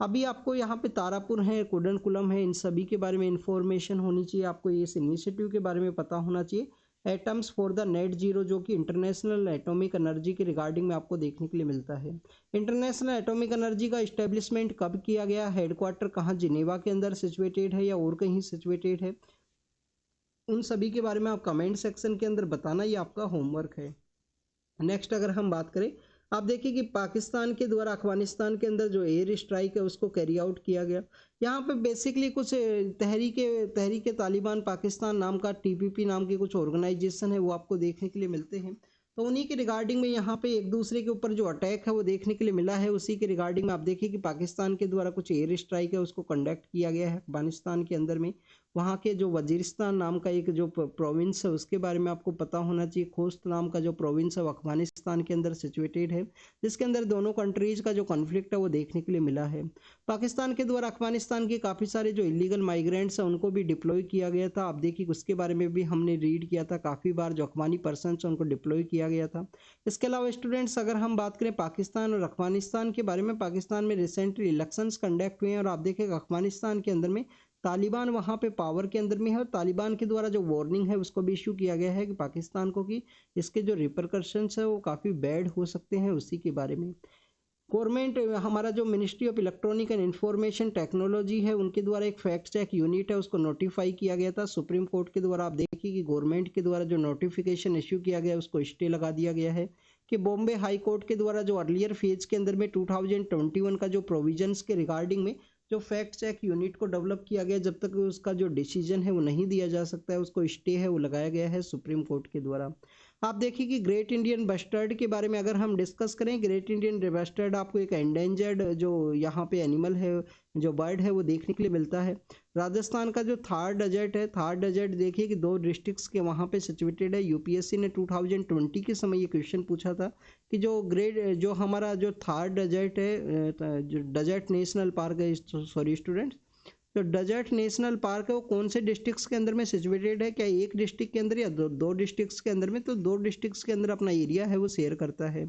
Speaker 1: अभी आपको यहाँ पे तारापुर है, कुडनकुलम है, इन सभी के बारे में इंफॉर्मेशन होनी चाहिए। आपको इस इनिशिएटिव के बारे में पता होना चाहिए। Atoms for the net zero जो कि इंटरनेशनल एटॉमिक एनर्जी के रिगार्डिंग में आपको देखने के लिए मिलता है। इंटरनेशनल एटॉमिक एनर्जी का इस्टेब्लिशमेंट कब किया गया, हेडक्वार्टर कहाँ, जिनेवा के अंदर सिचुएटेड है या और कहीं सिचुएटेड है, उन सभी के बारे में आप कमेंट सेक्शन के अंदर बताना, ये आपका होमवर्क है। नेक्स्ट अगर हम बात करें, आप देखिए कि पाकिस्तान के द्वारा अफगानिस्तान के अंदर जो एयर स्ट्राइक है उसको कैरी आउट किया गया। यहाँ पे बेसिकली कुछ तहरीके तालिबान पाकिस्तान नाम का TPP नाम की कुछ ऑर्गेनाइजेशन है वो आपको देखने के लिए मिलते हैं। तो उन्हीं के रिगार्डिंग में यहाँ पे एक दूसरे के ऊपर जो अटैक है वो देखने के लिए मिला है। उसी के रिगार्डिंग में आप देखिए कि पाकिस्तान के द्वारा कुछ एयर स्ट्राइक है उसको कंडक्ट किया गया है अफगानिस्तान के अंदर में। वहाँ के जो वजीरिस्तान नाम का एक जो प्रोविंस है उसके बारे में आपको पता होना चाहिए। खोस्त नाम का जो प्रोविंस है वो अफगानिस्तान के अंदर सिचुएटेड है, जिसके अंदर दोनों कंट्रीज का जो कॉन्फ्लिक्ट है वो देखने के लिए मिला है। पाकिस्तान के द्वारा अफगानिस्तान के काफ़ी सारे जो इलीगल माइग्रेंट्स हैं उनको भी डिप्लॉय किया गया था। आप देखिए उसके बारे में भी हमने रीड किया था, काफ़ी बार जो अफगानी पर्सन है उनको डिप्लॉय किया गया था। इसके अलावा स्टूडेंट्स अगर हम बात करें पाकिस्तान और अफगानिस्तान के बारे में, पाकिस्तान में रिसेंटली इलेक्शंस कंडक्ट हुए हैं और आप देखेंगे अफगानिस्तान के अंदर में तालिबान वहाँ पे पावर के अंदर में है और तालिबान के द्वारा जो वार्निंग है उसको भी इशू किया गया है कि पाकिस्तान को कि इसके जो रिपरकशंस है वो काफ़ी बैड हो सकते हैं। उसी के बारे में गवर्नमेंट हमारा जो ministry of electronic and information technology है उनके द्वारा एक फैक्ट चेक यूनिट है उसको नोटिफाई किया गया था सुप्रीम कोर्ट के द्वारा। आप देखिए कि गवर्नमेंट के द्वारा जो नोटिफिकेशन इश्यू किया गया उसको स्टे लगा दिया गया है कि बॉम्बे हाई कोर्ट के द्वारा जो अर्लियर फेज के अंदर में 2021 का जो प्रोविजंस के रिगार्डिंग में जो फैक्ट चेक यूनिट को डेवलप किया गया, जब तक उसका जो डिसीजन है वो नहीं दिया जा सकता है, उसको स्टे है वो लगाया गया है सुप्रीम कोर्ट के द्वारा। आप देखिए कि ग्रेट इंडियन बस्टर्ड के बारे में अगर हम डिस्कस करें, ग्रेट इंडियन बस्टर्ड आपको एक एंडेंजर्ड जो यहाँ पे एनिमल है, जो बर्ड है वो देखने के लिए मिलता है। राजस्थान का जो थार डेजर्ट है, थार डेजर्ट देखिए कि 2 डिस्ट्रिक्ट्स के वहाँ पे सिचुएटेड है। यूपीएससी ने 2020 के समय ये क्वेश्चन पूछा था कि जो हमारा जो थार डेजर्ट है, जो डेजर्ट नेशनल पार्क है, सॉरी स्टूडेंट्स, जो डेजर्ट नेशनल पार्क है वो कौन से डिस्ट्रिक्ट्स के अंदर में सिचुएटेड है, क्या एक डिस्ट्रिक्ट के अंदर या दो डिस्ट्रिक्ट्स के अंदर में? तो 2 डिस्ट्रिक्ट्स के अंदर अपना एरिया है वो शेयर करता है।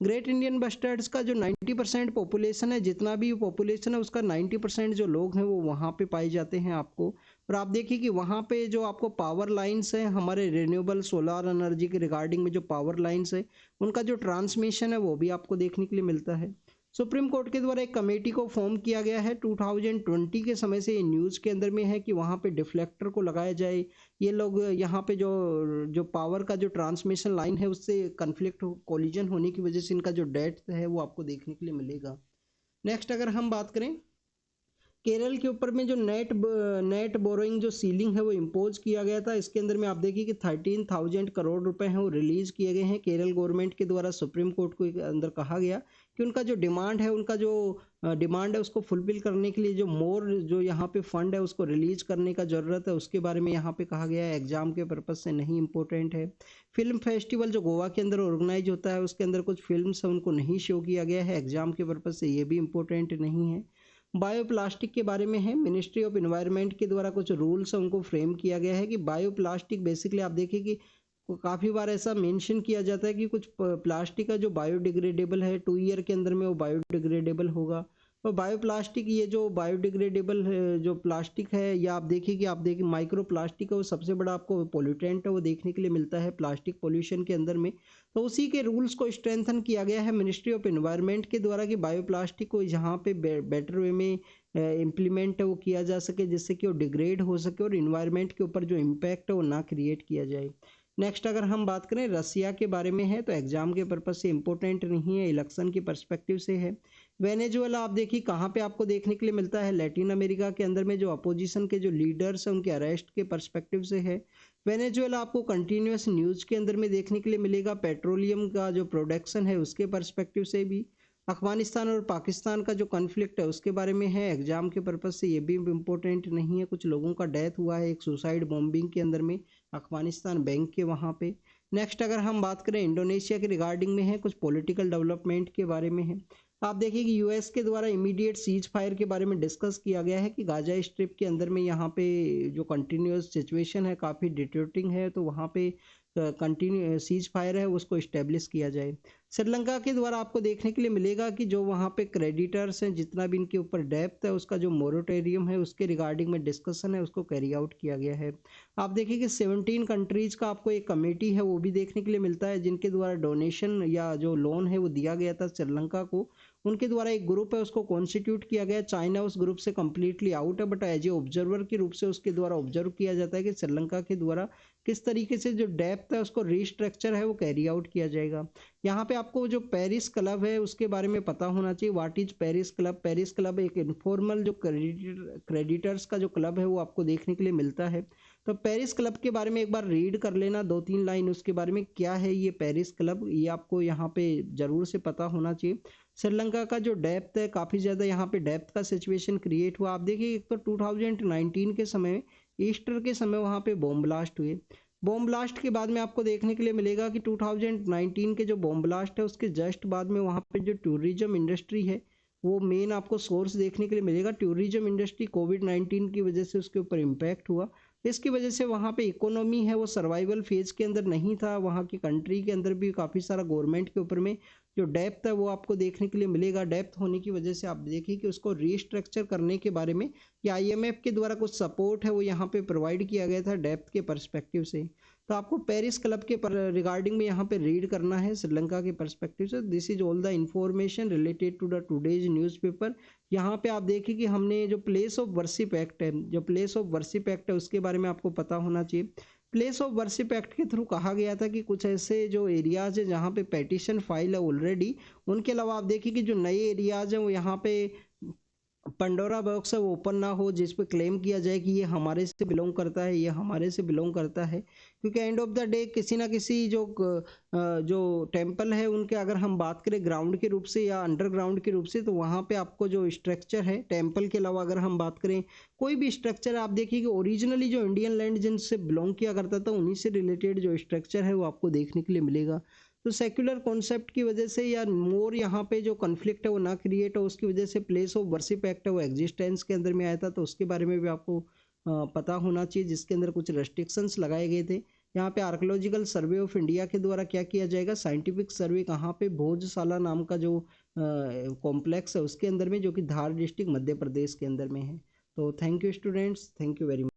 Speaker 1: ग्रेट इंडियन बस्टर्ड्स का जो 90% पॉपुलेशन है, जितना भी पॉपुलेशन है उसका 90% जो लोग हैं वो वहाँ पे पाए जाते हैं आपको। और आप देखिए कि वहाँ पे जो आपको पावर लाइंस है हमारे रिन्यूएबल सोलर एनर्जी के रिगार्डिंग में जो पावर लाइंस है उनका जो ट्रांसमिशन है वो भी आपको देखने के लिए मिलता है। सुप्रीम कोर्ट के द्वारा एक कमेटी को फॉर्म किया गया है 2020 के समय से, ये न्यूज़ के अंदर में है कि वहाँ पे डिफ्लेक्टर को लगाया जाए। ये लोग यहाँ पे जो जो पावर का जो ट्रांसमिशन लाइन है उससे कन्फ्लिक्ट कोलिजन होने की वजह से इनका जो डेथ है वो आपको देखने के लिए मिलेगा। नेक्स्ट अगर हम बात करें केरल के ऊपर में जो नेट बोरोइंग जो सीलिंग है वो इम्पोज किया गया था, इसके अंदर में आप देखिए कि 13,000 करोड़ रुपए हैं वो रिलीज किए गए हैं केरल गवर्नमेंट के द्वारा। सुप्रीम कोर्ट को अंदर कहा गया कि उनका जो डिमांड है उसको फुलफिल करने के लिए जो यहाँ पे फंड है उसको रिलीज करने का जरूरत है, उसके बारे में यहाँ पे कहा गया है। एग्जाम के पर्पज से नहीं इंपॉर्टेंट है। फिल्म फेस्टिवल जो गोवा के अंदर ऑर्गेनाइज होता है उसके अंदर कुछ फिल्म्स है उनको नहीं शो किया गया है, एग्जाम के पर्पज से ये भी इंपॉर्टेंट नहीं है। बायोप्लास्टिक के बारे में है, मिनिस्ट्री ऑफ एनवायरनमेंट के द्वारा कुछ रूल्स उनको फ्रेम किया गया है कि बायोप्लास्टिक बेसिकली आप देखिए कि काफ़ी बार ऐसा मेंशन किया जाता है कि कुछ प्लास्टिक है जो बायोडिग्रेडेबल है, 2 ईयर के अंदर में वो बायोडिग्रेडेबल होगा। और बायोप्लास्टिक ये जो बायोडिग्रेडेबल जो प्लास्टिक है या आप देखिए माइक्रो प्लास्टिक है वो सबसे बड़ा आपको पोल्यूटेंट है वो देखने के लिए मिलता है प्लास्टिक पोल्यूशन के अंदर में। तो उसी के रूल्स को स्ट्रेंथन किया गया है मिनिस्ट्री ऑफ एनवायरनमेंट के द्वारा कि बायोप्लास्टिक को यहाँ पे बेटर वे में इम्प्लीमेंट है वो किया जा सके, जिससे कि वो डिग्रेड हो सके और इन्वायरमेंट के ऊपर जो इम्पैक्ट है वो ना क्रिएट किया जाए। नेक्स्ट अगर हम बात करें रसिया के बारे में है तो एग्जाम के पर्पज से इंपॉर्टेंट नहीं है, इलेक्शन की पर्सपेक्टिव से है। वेनेजुएला आप देखिए कहाँ पे आपको देखने के लिए मिलता है, लैटिन अमेरिका के अंदर में जो अपोजिशन के जो लीडर्स हैं उनके अरेस्ट के पर्सपेक्टिव से है। वेनेजुएला आपको कंटिन्यूस न्यूज के अंदर में देखने के लिए मिलेगा, पेट्रोलियम का जो प्रोडक्शन है उसके पर्सपेक्टिव से भी। अफगानिस्तान और पाकिस्तान का जो कॉन्फ्लिक्ट है उसके बारे में है, एग्जाम के पर्पज से ये भी इम्पोर्टेंट नहीं है। कुछ लोगों का डेथ हुआ है एक सुसाइड बॉम्बिंग के अंदर में अफगानिस्तान बैंक के वहाँ पे। नेक्स्ट अगर हम बात करें इंडोनेशिया के रिगार्डिंग में है, कुछ पॉलिटिकल डेवलपमेंट के बारे में है। आप देखिए कि यूएस के द्वारा इमीडिएट सीज फायर के बारे में डिस्कस किया गया है कि गाजा स्ट्रिप के अंदर में यहाँ पे जो कंटिन्यूस सिचुएशन है काफ़ी डिटोरेटिंग है, तो वहाँ पे कंटिन्यू सीज फायर है उसको इस्टेब्लिश किया जाए। श्रीलंका के द्वारा आपको देखने के लिए मिलेगा कि जो वहाँ पे क्रेडिटर्स हैं जितना भी इनके ऊपर डेप्थ है उसका जो मोरेटोरियम है उसके रिगार्डिंग में डिस्कशन है उसको कैरी आउट किया गया है। आप देखिए कि 17 कंट्रीज का आपको एक कमेटी है वो भी देखने के लिए मिलता है जिनके द्वारा डोनेशन या जो लोन है वो दिया गया था श्रीलंका को, उनके द्वारा एक ग्रुप है उसको कॉन्स्टिट्यूट किया गया। चाइना उस ग्रुप से कम्प्लीटली आउट है, बट एज ए ऑब्जर्वर के रूप से उसके द्वारा ऑब्जर्व किया जाता है कि श्रीलंका के द्वारा किस तरीके से जो डेप्थ है उसको रीस्ट्रक्चर है वो कैरी आउट किया जाएगा। यहाँ पे आपको जो पेरिस क्लब है उसके बारे में पता होना चाहिए, what is Paris club. Paris club एक इनफॉर्मल जो क्रेडिटर्स का जो क्लब है वो आपको देखने के लिए मिलता है। तो पेरिस क्लब के बारे में एक बार रीड कर लेना 2-3 लाइन उसके बारे में, क्या है ये पेरिस क्लब, ये आपको यहाँ पे जरूर से पता होना चाहिए। श्रीलंका का जो डेप्थ है काफ़ी ज़्यादा यहाँ पे डेप्थ का सिचुएशन क्रिएट हुआ। आप देखिए एक तो 2019 के समय ईस्टर के समय वहाँ पे बॉम्ब ब्लास्ट हुए। बॉम्ब ब्लास्ट के बाद में आपको देखने के लिए मिलेगा कि 2019 के जो बॉम्ब ब्लास्ट है उसके जस्ट बाद में वहाँ पे जो टूरिज्म इंडस्ट्री है वो मेन आपको सोर्स देखने के लिए मिलेगा। टूरिज्म इंडस्ट्री कोविड-19 की वजह से उसके ऊपर इम्पैक्ट हुआ, इसकी वजह से वहाँ पे इकोनॉमी है वो सर्वाइवल फेज के अंदर नहीं था। वहाँ की कंट्री के अंदर भी काफ़ी सारा गवर्नमेंट के ऊपर में जो डेप्थ है वो आपको देखने के लिए मिलेगा। डेप्थ होने की वजह से आप देखिए कि उसको रीस्ट्रक्चर करने के बारे में या आईएमएफ के द्वारा कुछ सपोर्ट है वो यहाँ पे प्रोवाइड किया गया था डेप्थ के पर्सपेक्टिव से। तो आपको पेरिस क्लब के रिगार्डिंग में यहाँ पे रीड करना है श्रीलंका के पर्सपेक्टिव से। This is all the information related to the today's newspaper. यहाँ पे आप देखिए कि हमने जो प्लेस ऑफ वर्शिप एक्ट है, जो प्लेस ऑफ वर्शिप एक्ट है उसके बारे में आपको पता होना चाहिए। प्लेस ऑफ वर्शिप एक्ट के थ्रू कहा गया था कि कुछ ऐसे जो एरियाज है जहाँ पे पेटिशन फाइल है ऑलरेडी, उनके अलावा आप देखिए कि जो नए एरियाज हैं वो यहाँ पे पंडोरा बॉक्स है वो ओपन ना हो जिस पे क्लेम किया जाए कि ये हमारे से बिलोंग करता है, ये हमारे से बिलोंग करता है। क्योंकि एंड ऑफ द डे किसी ना किसी जो टेम्पल है उनके अगर हम बात करें ग्राउंड के रूप से या अंडरग्राउंड के रूप से, तो वहाँ पे आपको जो स्ट्रक्चर है टेम्पल के अलावा अगर हम बात करें कोई भी स्ट्रक्चर, आप देखिए कि ओरिजिनली जो इंडियन लैंड जिनसे बिलोंग किया करता था उन्हीं से रिलेटेड जो स्ट्रक्चर है वो आपको देखने के लिए मिलेगा। तो सेक्युलर कॉन्सेप्ट की वजह से या मोर यहाँ पे जो कॉन्फ्लिक्ट है वो ना क्रिएट हो उसकी वजह से प्लेस ऑफ वर्शिप एक्ट है वो एग्जिस्टेंस के अंदर में आया था, तो उसके बारे में भी आपको पता होना चाहिए, जिसके अंदर कुछ रेस्ट्रिक्शंस लगाए गए थे यहाँ पे आर्कोलॉजिकल सर्वे ऑफ इंडिया के द्वारा क्या किया जाएगा, साइंटिफिक सर्वे कहाँ पे, भोजशाला नाम का जो कॉम्प्लेक्स है उसके अंदर में, जो कि धार डिस्ट्रिक्ट मध्य प्रदेश के अंदर में है। तो thank you students, thank you very much.